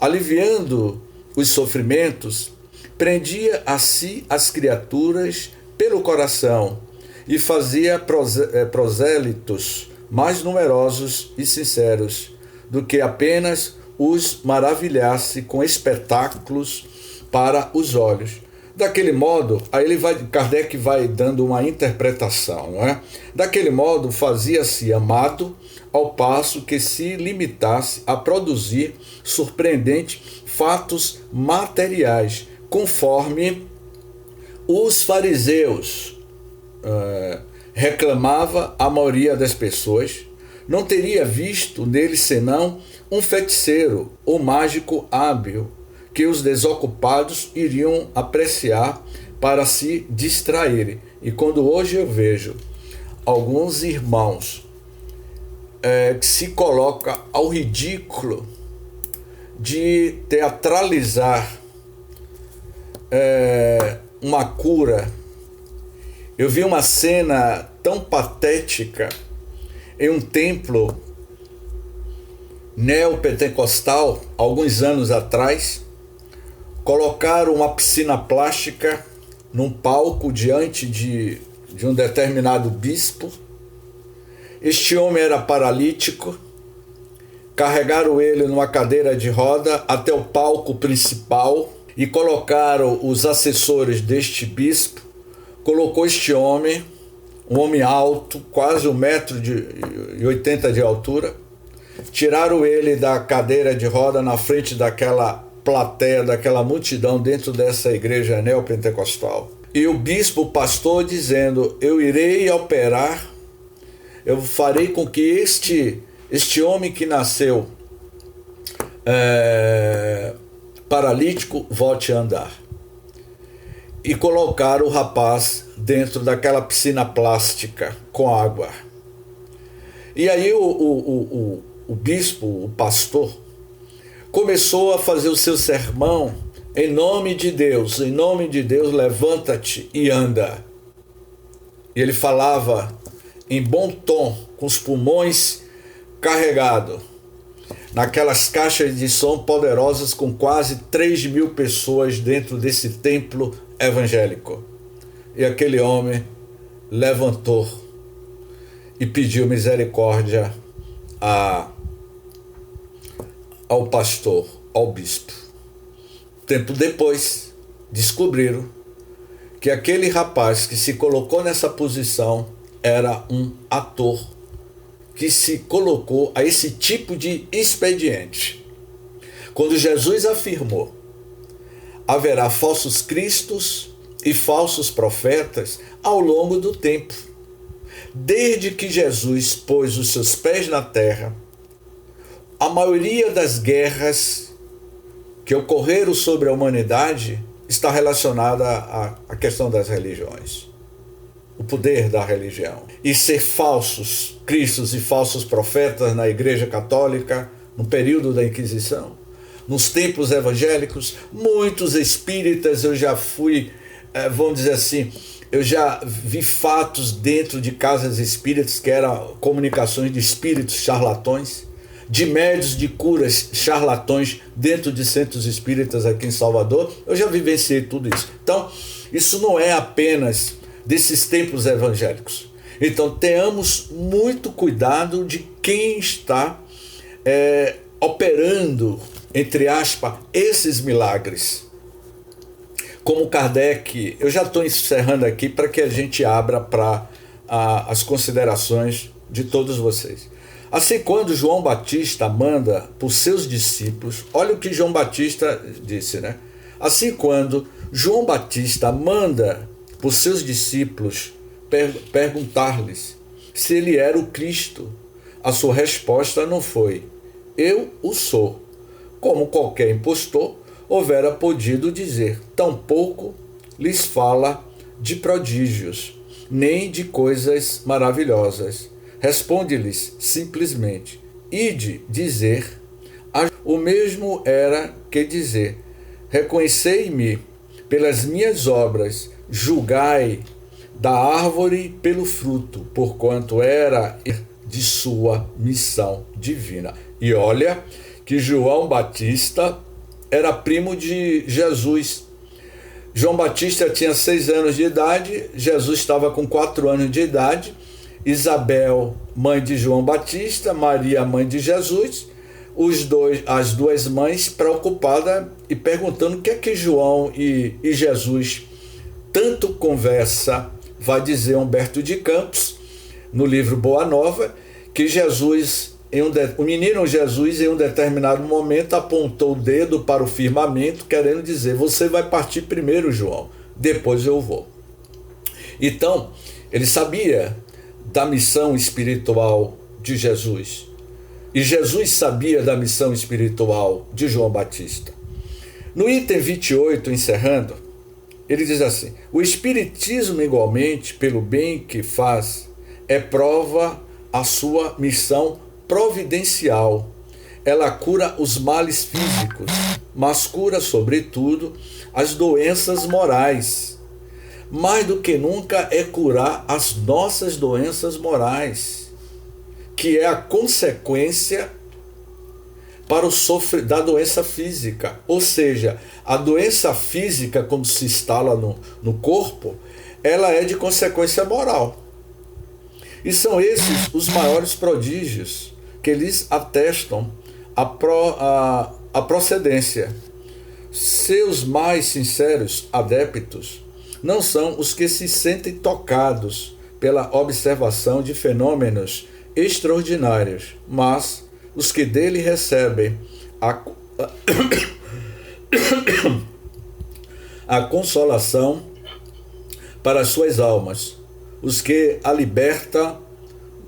Aliviando os sofrimentos, prendia a si as criaturas pelo coração e fazia prosélitos mais numerosos e sinceros do que apenas os maravilhasse com espetáculos para os olhos. Daquele modo, aí Kardec vai dando uma interpretação, não é? Daquele modo, fazia-se amado, ao passo que se limitasse a produzir surpreendentes fatos materiais, conforme os fariseus reclamava a maioria das pessoas, não teria visto nele senão um feiticeiro ou mágico hábil, que os desocupados iriam apreciar para se distraírem. E quando hoje eu vejo alguns irmãos que se colocam ao ridículo de teatralizar uma cura, eu vi uma cena tão patética em um templo neopentecostal, alguns anos atrás. Colocaram uma piscina plástica num palco diante de um determinado bispo. Este homem era paralítico. Carregaram ele numa cadeira de roda até o palco principal e colocaram os assessores deste bispo. Colocou este homem, um homem alto, quase 1,80 m de altura. Tiraram ele da cadeira de roda na frente daquela plateia, daquela multidão dentro dessa igreja neopentecostal. E o bispo, o pastor, dizendo: eu irei operar, eu farei com que este homem que nasceu paralítico volte a andar. E colocaram o rapaz dentro daquela piscina plástica com água. E aí o bispo, o pastor, começou a fazer o seu sermão: em nome de Deus, levanta-te e anda. E ele falava em bom tom, com os pulmões carregados, naquelas caixas de som poderosas, com quase 3.000 pessoas dentro desse templo evangélico. E aquele homem levantou e pediu misericórdia ao pastor, ao bispo. Tempo depois, descobriram que aquele rapaz que se colocou nessa posição era um ator que se colocou a esse tipo de expediente. Quando Jesus afirmou: haverá falsos cristos e falsos profetas ao longo do tempo. Desde que Jesus pôs os seus pés na terra, a maioria das guerras que ocorreram sobre a humanidade está relacionada à questão das religiões, o poder da religião. E ser falsos cristos e falsos profetas na Igreja Católica, no período da Inquisição, nos tempos evangélicos, muitos espíritas, eu já fui, vamos dizer assim, eu já vi fatos dentro de casas espíritas que eram comunicações de espíritos charlatões, de médios de curas charlatões dentro de centros espíritas aqui em Salvador. Eu já vivenciei tudo isso. Então, isso não é apenas desses templos evangélicos. Então, tenhamos muito cuidado de quem está operando, entre aspas, esses milagres. Como Kardec, eu já estou encerrando aqui para que a gente abra para as considerações de todos vocês. Assim, quando João Batista manda por seus discípulos, olha o que João Batista disse, né? Assim, quando João Batista manda por seus discípulos perguntar-lhes se ele era o Cristo, a sua resposta não foi: eu o sou, como qualquer impostor houvera podido dizer. Tampouco lhes fala de prodígios, nem de coisas maravilhosas. Responde-lhes simplesmente: ide dizer. O mesmo era que dizer: reconhecei-me pelas minhas obras, julgai da árvore pelo fruto, porquanto era de sua missão divina. E olha que João Batista era primo de Jesus. João Batista tinha 6 anos de idade, Jesus estava com 4 anos de idade. Isabel, mãe de João Batista, Maria, mãe de Jesus, as duas mães preocupadas e perguntando o que é que João e Jesus tanto conversa. Vai dizer Humberto de Campos, no livro Boa Nova, que o menino Jesus, em um determinado momento, apontou o dedo para o firmamento, querendo dizer: você vai partir primeiro, João, depois eu vou. Então, ele sabia da missão espiritual de Jesus. E Jesus sabia da missão espiritual de João Batista. No item 28, encerrando, ele diz assim: o Espiritismo, igualmente, pelo bem que faz, prova a sua missão providencial. Ela cura os males físicos, mas cura, sobretudo, as doenças morais. Mais do que nunca é curar as nossas doenças morais, que é a consequência para o da doença física. Ou seja, a doença física, quando se instala no corpo, ela é de consequência moral. E são esses os maiores prodígios que lhes atestam a procedência. Seus mais sinceros adeptos não são os que se sentem tocados pela observação de fenômenos extraordinários, mas os que dele recebem a consolação para as suas almas, os que a liberta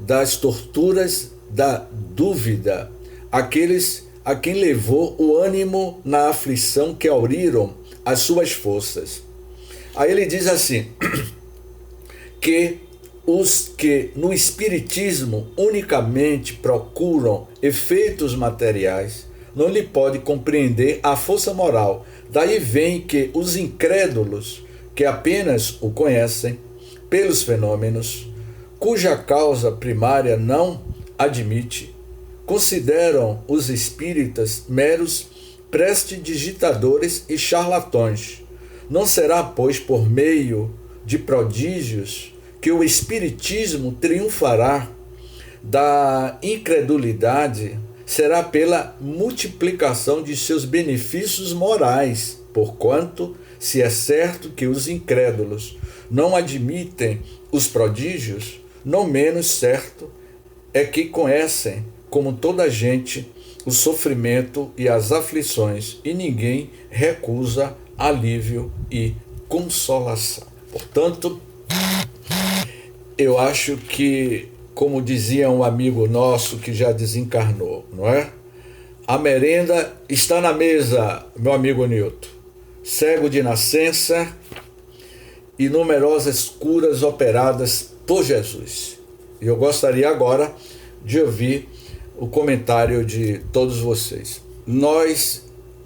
das torturas da dúvida, aqueles a quem levou o ânimo na aflição que auriram as suas forças. Aí ele diz assim, que os que no Espiritismo unicamente procuram efeitos materiais não lhe pode compreender a força moral. Daí vem que os incrédulos, que apenas o conhecem pelos fenômenos, cuja causa primária não admite, consideram os espíritas meros prestidigitadores e charlatões. Não será, pois, por meio de prodígios que o Espiritismo triunfará da incredulidade, será pela multiplicação de seus benefícios morais, porquanto, se é certo que os incrédulos não admitem os prodígios, não menos certo é que conhecem, como toda a gente, o sofrimento e as aflições, e ninguém recusa alívio e consolação. Portanto, eu acho que, como dizia um amigo nosso que já desencarnou, não é? A merenda está na mesa, meu amigo Nilton. Cego de nascença e numerosas curas operadas por Jesus. E eu gostaria agora de ouvir o comentário de todos vocês.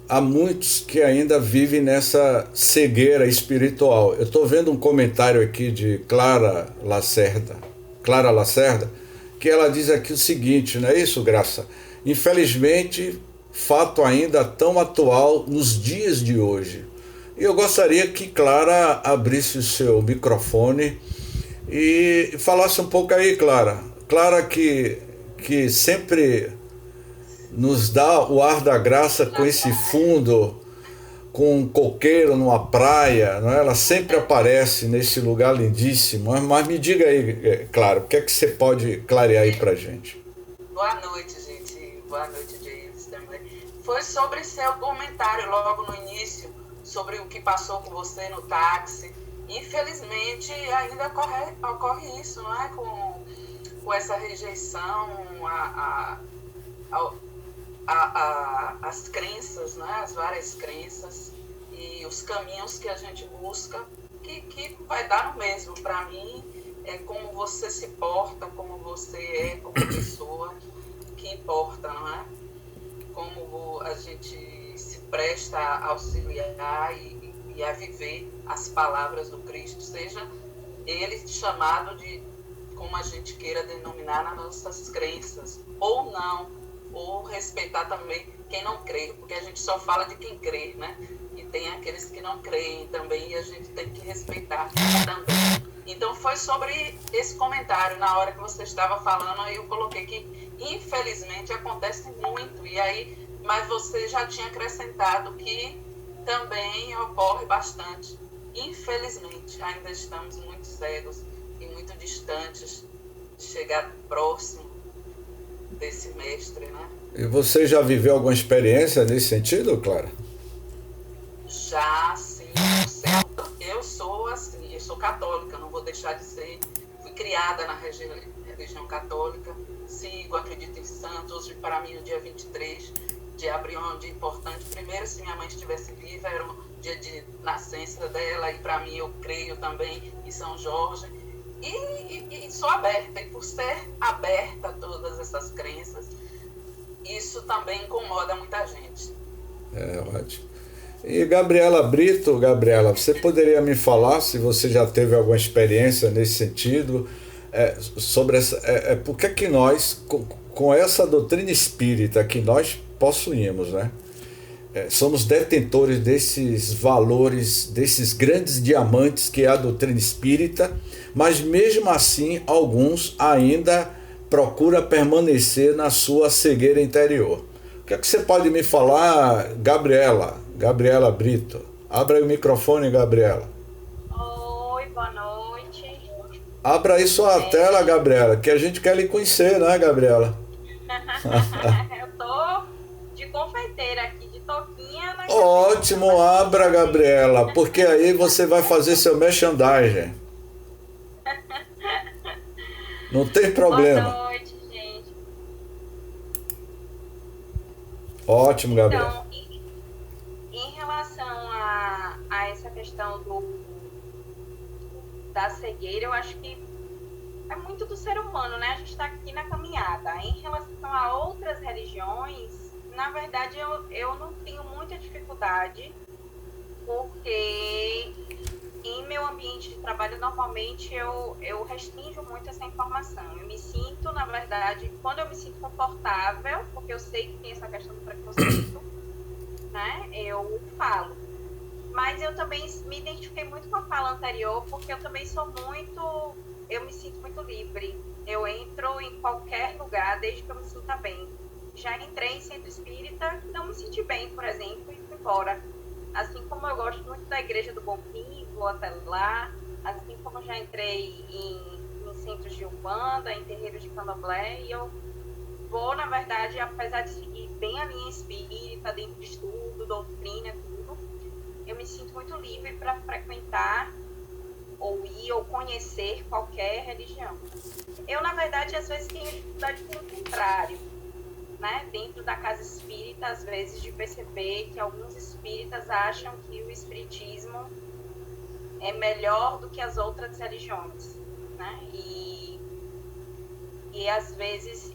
Há muitos que ainda vivem nessa cegueira espiritual. Eu estou vendo um comentário aqui de Clara Lacerda, que ela diz aqui o seguinte, não é isso, Graça? Infelizmente, fato ainda tão atual nos dias de hoje. E eu gostaria que Clara abrisse o seu microfone e falasse um pouco aí, Clara. Clara que sempre nos dá o ar da graça com esse fundo com um coqueiro numa praia, não é? Ela sempre aparece nesse lugar lindíssimo. Mas me diga aí, claro, o que é que você pode clarear aí pra gente? Boa noite, gente. Boa noite, James, também. Foi sobre seu comentário logo no início, sobre o que passou com você no táxi. Infelizmente, ainda ocorre isso, não é? Com essa rejeição às crenças, né? As várias crenças e os caminhos que a gente busca, que vai dar no mesmo. Para mim, é como você se porta, como você é como pessoa, que importa, não é? Como a gente se presta a auxiliar e a viver as palavras do Cristo, seja ele chamado de, como a gente queira denominar, nas nossas crenças, ou não, ou respeitar também quem não crê, porque a gente só fala de quem crê, né? E tem aqueles que não creem também, e a gente tem que respeitar também. Então foi sobre esse comentário, na hora que você estava falando, aí eu coloquei que infelizmente acontece muito, e aí, mas você já tinha acrescentado que também ocorre bastante. Infelizmente, ainda estamos muito cegos e muito distantes de chegar próximo desse mestre, né? E você já viveu alguma experiência nesse sentido, Clara? Já, sim, eu sou assim, eu sou católica, não vou deixar de ser. Fui criada na religião católica, sigo, acredito em santos. Para mim, o dia 23 de abril é um dia importante. Primeiro, se minha mãe estivesse viva, era o dia de nascença dela, e para mim eu creio também em São Jorge. E sou aberta, e por ser aberta a todas essas crenças, isso também incomoda muita gente. É ótimo. E Gabriela Brito, Gabriela, você poderia me falar se você já teve alguma experiência nesse sentido, sobre essa, por que que nós, com essa doutrina espírita que nós possuímos, né? Somos detentores desses valores, desses grandes diamantes que é a doutrina espírita, mas mesmo assim alguns ainda procuram permanecer na sua cegueira interior. O que é que você pode me falar, Gabriela Brito? Abra aí o microfone, Gabriela. Oi, boa noite. Abra aí sua tela, Gabriela, que a gente quer lhe conhecer, né, Gabriela? Eu tô de confeiteira aqui, de toquinha na Ótimo, cabeça. abra, Gabriela, porque aí você vai fazer seu merchandising. Não tem problema. Boa noite, gente. Ótimo, Gabriela. Então, em relação a essa questão da cegueira, eu acho que é muito do ser humano, né? A gente está aqui na caminhada. Em relação a outras religiões, na verdade, eu não tenho muita dificuldade, porque em meu ambiente de trabalho, normalmente, eu restringo muito essa informação. Eu me sinto, na verdade, quando eu me sinto confortável, porque eu sei que tem essa questão do preconceito, né? Eu falo. Mas eu também me identifiquei muito com a fala anterior, porque eu também eu me sinto muito livre. Eu entro em qualquer lugar desde que eu me sinta bem. Já entrei em centro espírita, não me senti bem, por exemplo, e fui embora. Assim como eu gosto muito da Igreja do Bom Fim, vou até lá. Assim como já entrei em centros de Umbanda, em terreiros de Candomblé, e eu vou, na verdade, apesar de seguir bem a linha espírita, dentro de estudo, doutrina, tudo, eu me sinto muito livre para frequentar ou ir ou conhecer qualquer religião. Eu, na verdade, às vezes tenho dificuldade com o contrário, né? Dentro da casa espírita, às vezes, de perceber que alguns espíritas acham que o espiritismo é melhor do que as outras religiões, né? E às vezes,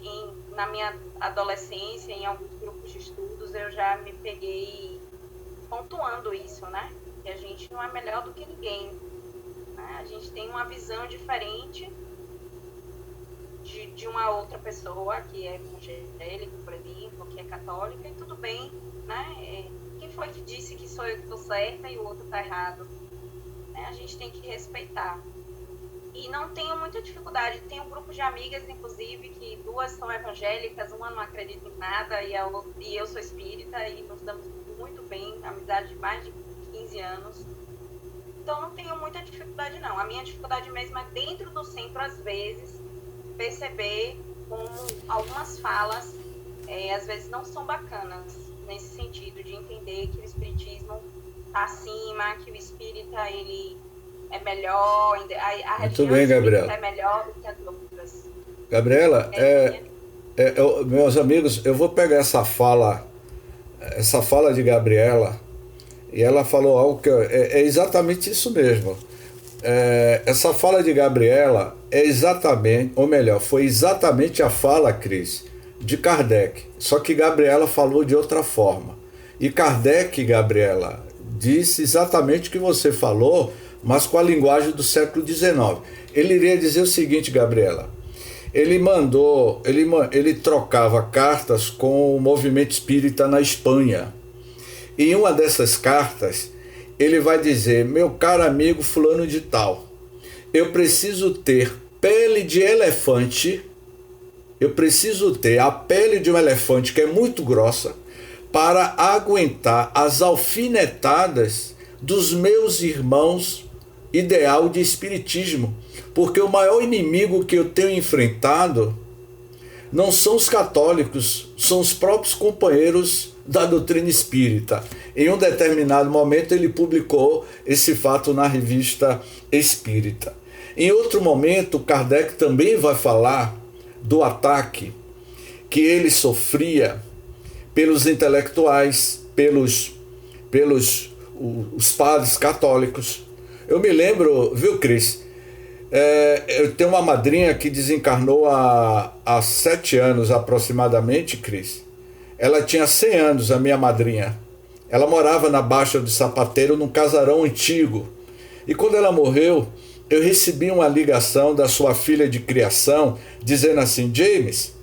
na minha adolescência, em alguns grupos de estudos, eu já me peguei pontuando isso, né? Que a gente não é melhor do que ninguém, né? A gente tem uma visão diferente de uma outra pessoa que é evangélica, por exemplo, que é católica, e tudo bem, né? Quem foi que disse que sou eu que estou certa e o outro está errado? Né? A gente tem que respeitar. E não tenho muita dificuldade. Tenho um grupo de amigas, inclusive, que duas são evangélicas, uma não acredita em nada e eu sou espírita, e nos damos muito bem, a amizade verdade, de mais de 15 anos. Então, não tenho muita dificuldade, não. A minha dificuldade mesmo é dentro do centro, às vezes, perceber como algumas falas, às vezes, não são bacanas, nesse sentido de entender que o espiritismo está acima, que o espírita, ele é melhor, a Muito bem, Gabriela. É melhor do que as outras. Gabriela, meus amigos, eu vou pegar essa fala de Gabriela, e ela falou algo que é exatamente isso mesmo. Essa fala de Gabriela é exatamente, ou melhor, foi exatamente a fala, Cris, de Kardec. Só que Gabriela falou de outra forma. E Kardec, Gabriela, disse exatamente o que você falou, mas com a linguagem do século XIX. Ele iria dizer o seguinte, Gabriela. Ele trocava cartas com o movimento espírita na Espanha. E em uma dessas cartas, ele vai dizer: meu caro amigo fulano de tal, eu preciso ter pele de elefante, eu preciso ter a pele de um elefante que é muito grossa para aguentar as alfinetadas dos meus irmãos ideal de espiritismo, porque o maior inimigo que eu tenho enfrentado não são os católicos, são os próprios companheiros da doutrina espírita. Em um determinado momento ele publicou esse fato na revista Espírita. Em outro momento, Kardec também vai falar do ataque que ele sofria pelos intelectuais, pelos os padres católicos. Eu me lembro, viu, Cris? Eu tenho uma madrinha que desencarnou há 7 anos aproximadamente, Cris. Ela tinha 100 anos, a minha madrinha. Ela morava na Baixa do Sapateiro, num casarão antigo. E quando ela morreu, eu recebi uma ligação da sua filha de criação, dizendo assim: James,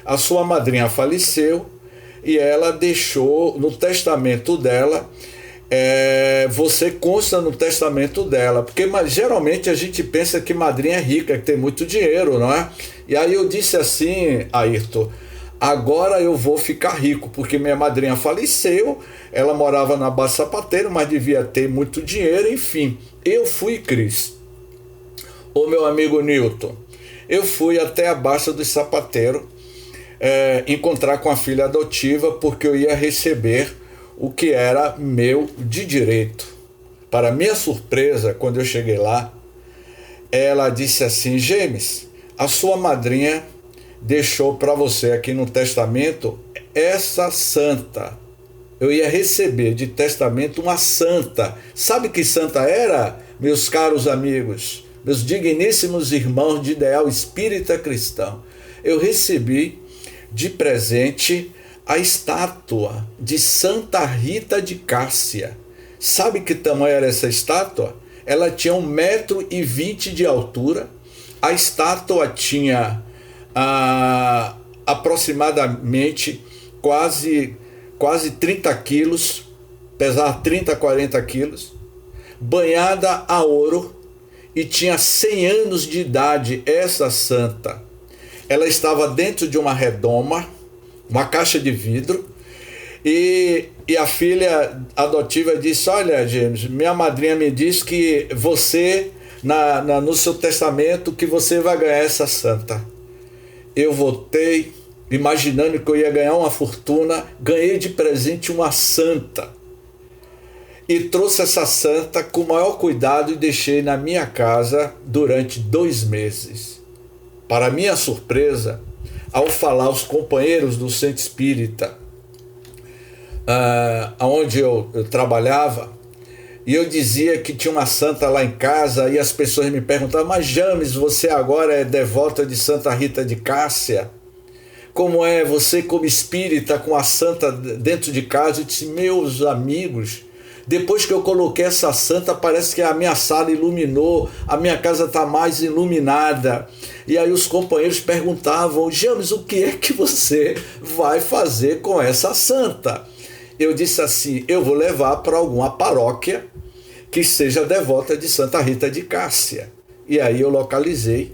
a sua madrinha faleceu e ela deixou no testamento dela, você consta no testamento dela, porque geralmente a gente pensa que madrinha é rica, que tem muito dinheiro, não é? E aí eu disse assim, Ayrton, agora eu vou ficar rico, porque minha madrinha faleceu, ela morava na Baixa Sapateiro, mas devia ter muito dinheiro, enfim. Eu fui, Cris, ô meu amigo Newton, eu fui até a Baixa do Sapateiro encontrar com a filha adotiva, porque eu ia receber o que era meu de direito. Para minha surpresa, quando eu cheguei lá, ela disse assim: James, a sua madrinha deixou para você aqui no testamento essa santa. Eu ia receber de testamento uma santa. Sabe que santa era, meus caros amigos, meus digníssimos irmãos de ideal espírita cristão? Eu recebi de presente a estátua de Santa Rita de Cássia. Sabe que tamanho era essa estátua? Ela tinha 1,20 m de altura. A estátua tinha aproximadamente quase 30 quilos, pesava 30, 40 quilos, banhada a ouro, e tinha 100 anos de idade essa santa. Ela estava dentro de uma redoma, uma caixa de vidro, e a filha adotiva disse: olha, James, minha madrinha me disse que você, no seu testamento, que você vai ganhar essa santa. Eu votei, imaginando que eu ia ganhar uma fortuna, ganhei de presente uma santa. E trouxe essa santa com o maior cuidado e deixei na minha casa durante 2 meses. Para minha surpresa, ao falar aos companheiros do centro espírita, onde eu trabalhava, e eu dizia que tinha uma santa lá em casa, e as pessoas me perguntavam: mas James, você agora é devota de Santa Rita de Cássia? Como é você como espírita com a santa dentro de casa? Eu disse: meus amigos, depois que eu coloquei essa santa, parece que a minha sala iluminou, a minha casa está mais iluminada. E aí os companheiros perguntavam: James, o que é que você vai fazer com essa santa? Eu disse assim: eu vou levar para alguma paróquia que seja devota de Santa Rita de Cássia. E aí eu localizei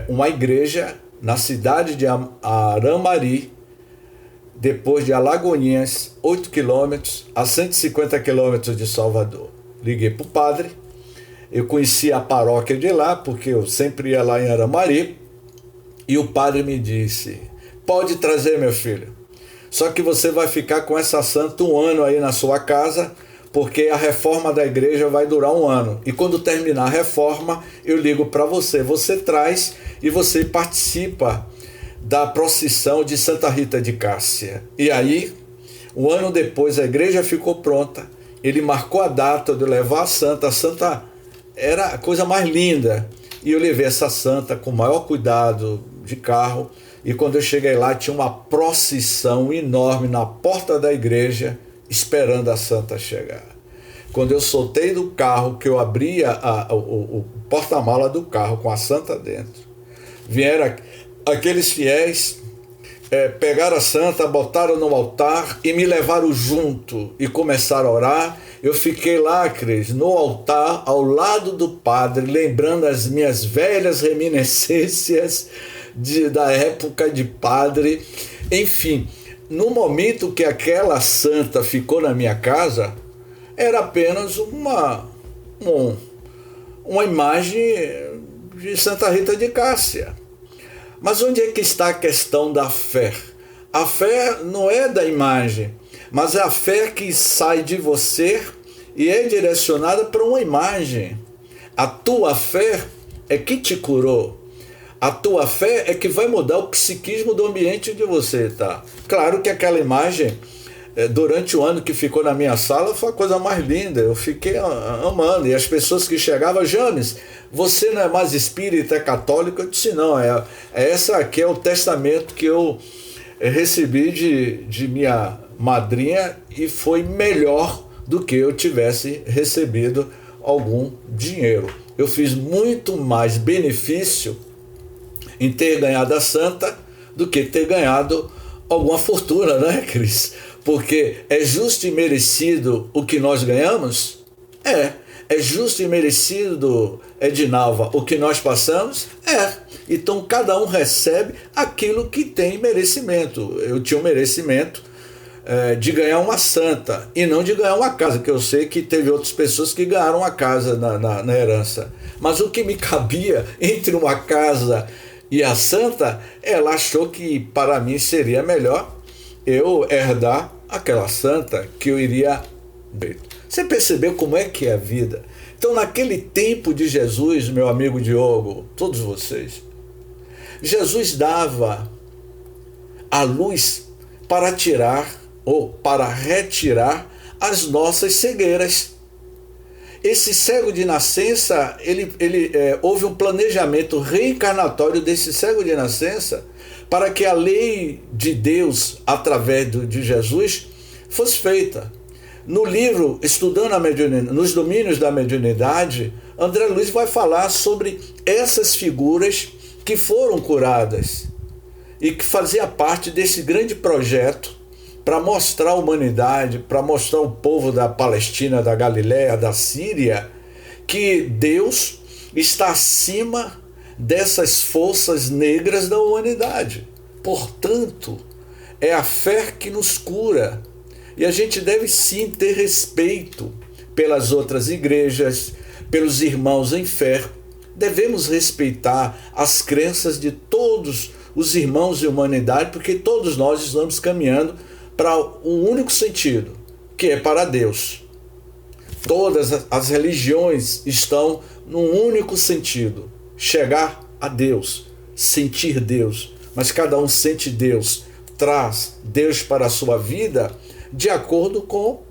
uma igreja na cidade de Aramari, depois de Alagoinhas, 8 quilômetros, a 150 quilômetros de Salvador. Liguei para o padre, eu conhecia a paróquia de lá, porque eu sempre ia lá em Aramari, e o padre me disse: pode trazer, meu filho, só que você vai ficar com essa santa um ano aí na sua casa, porque a reforma da igreja vai durar um ano. E quando terminar a reforma, eu ligo para você. Você traz e você participa da procissão de Santa Rita de Cássia. E aí, um ano depois, a igreja ficou pronta. Ele marcou a data de levar a santa. A santa era a coisa mais linda. E eu levei essa santa com o maior cuidado de carro. E quando eu cheguei lá, tinha uma procissão enorme na porta da igreja, esperando a santa chegar. Quando eu soltei do carro, que eu abria o porta-mala do carro com a santa dentro, vieram aqueles fiéis, pegaram a santa, botaram no altar e me levaram junto e começaram a orar. Eu fiquei lá, Cris, no altar, ao lado do padre, lembrando as minhas velhas reminiscências da época de padre. Enfim, no momento que aquela santa ficou na minha casa, era apenas uma imagem de Santa Rita de Cássia. Mas onde é que está a questão da fé? A fé não é da imagem, mas é a fé que sai de você e é direcionada para uma imagem. A tua fé é que te curou. A tua fé é que vai mudar o psiquismo do ambiente onde você está. Claro que aquela imagem, durante o ano que ficou na minha sala, foi a coisa mais linda. Eu fiquei amando. E as pessoas que chegavam: James, você não é mais espírita, é católico? Eu disse: não, essa aqui é o testamento que eu recebi de minha madrinha, e foi melhor do que eu tivesse recebido algum dinheiro. Eu fiz muito mais benefício em ter ganhado a santa do que ter ganhado alguma fortuna, né, Cris? Porque é justo e merecido o que nós ganhamos? É justo e merecido, Edinalva, o que nós passamos? Então cada um recebe aquilo que tem merecimento. Eu tinha um merecimento de ganhar uma santa e não de ganhar uma casa, que eu sei que teve outras pessoas que ganharam uma casa na herança. Mas o que me cabia entre uma casa e a santa, ela achou que para mim seria melhor eu herdar aquela santa que eu iria. Você percebeu como é que é a vida? Então, naquele tempo de Jesus, meu amigo Diogo, todos vocês, Jesus dava a luz para tirar ou para retirar as nossas cegueiras. Esse cego de nascença, houve um planejamento reencarnatório desse cego de nascença para que a lei de Deus, através de Jesus, fosse feita. No livro Estudando a Mediunidade, nos Domínios da Mediunidade, André Luiz vai falar sobre essas figuras que foram curadas e que fazia parte desse grande projeto para mostrar a humanidade, para mostrar o povo da Palestina, da Galiléia, da Síria, que Deus está acima dessas forças negras da humanidade. Portanto, é a fé que nos cura. E a gente deve sim ter respeito pelas outras igrejas, pelos irmãos em fé. Devemos respeitar as crenças de todos os irmãos de humanidade, porque todos nós estamos caminhando para um único sentido, que é para Deus. Todas as religiões estão num único sentido: chegar a Deus, sentir Deus. Mas cada um sente Deus, traz Deus para a sua vida de acordo com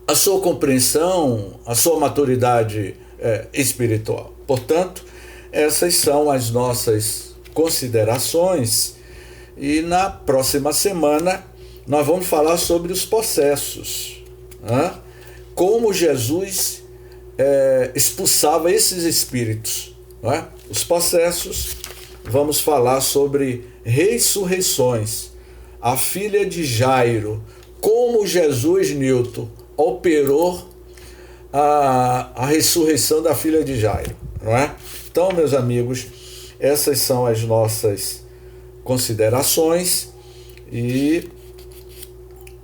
a sua compreensão, a sua maturidade espiritual. Portanto, essas são as nossas considerações, e na próxima semana nós vamos falar sobre os possessos, né? Como Jesus expulsava esses espíritos, né? Os possessos. Vamos falar sobre ressurreições, a filha de Jairo, como Jesus, Newton, operou a ressurreição da filha de Jairo, não é? Então, meus amigos, essas são as nossas considerações, E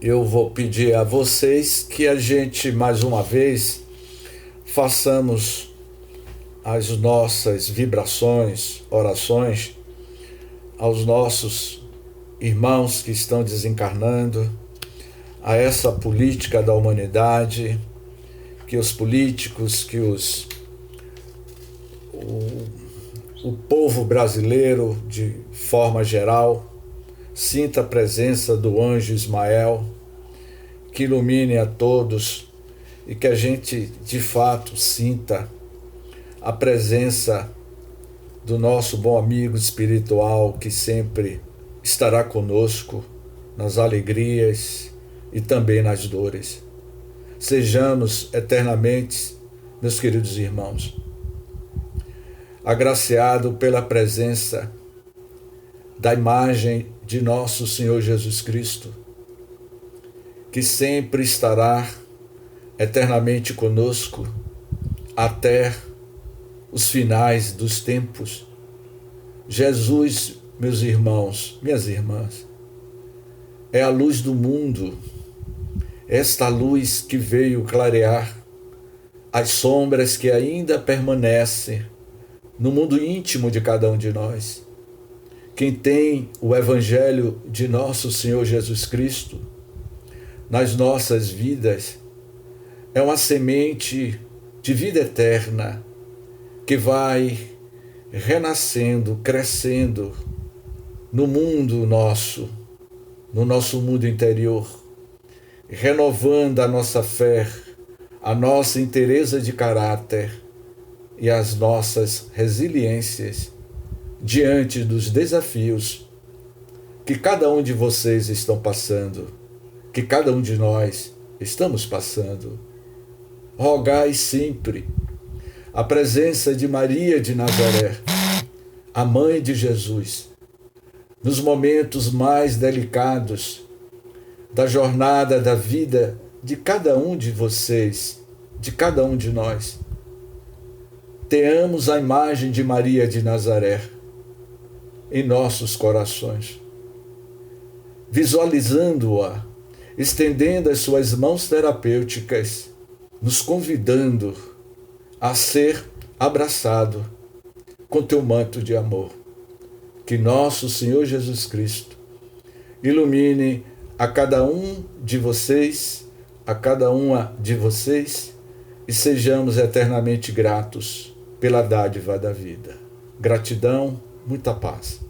eu vou pedir a vocês que a gente, mais uma vez, façamos as nossas vibrações, orações aos nossos irmãos que estão desencarnando, a essa política da humanidade, que os políticos, que o povo brasileiro, de forma geral, sinta a presença do anjo Ismael, que ilumine a todos e que a gente, de fato, sinta a presença do nosso bom amigo espiritual, que sempre estará conosco nas alegrias e também nas dores. Sejamos eternamente, meus queridos irmãos, agraciado pela presença da imagem de nosso Senhor Jesus Cristo, que sempre estará eternamente conosco até os finais dos tempos. Jesus, meus irmãos, minhas irmãs, é a luz do mundo, esta luz que veio clarear as sombras que ainda permanecem no mundo íntimo de cada um de nós. Quem tem o Evangelho de nosso Senhor Jesus Cristo nas nossas vidas é uma semente de vida eterna que vai renascendo, crescendo no mundo nosso, no nosso mundo interior, renovando a nossa fé, a nossa inteireza de caráter e as nossas resiliências diante dos desafios que cada um de vocês estão passando, que cada um de nós estamos passando. Rogai sempre a presença de Maria de Nazaré, a mãe de Jesus, nos momentos mais delicados da jornada da vida de cada um de vocês, de cada um de nós. Tenhamos a imagem de Maria de Nazaré em nossos corações, visualizando-a, estendendo as suas mãos terapêuticas, nos convidando a ser abraçado com teu manto de amor. Que nosso Senhor Jesus Cristo ilumine a cada um de vocês, a cada uma de vocês, e sejamos eternamente gratos pela dádiva da vida. Gratidão, muita paz.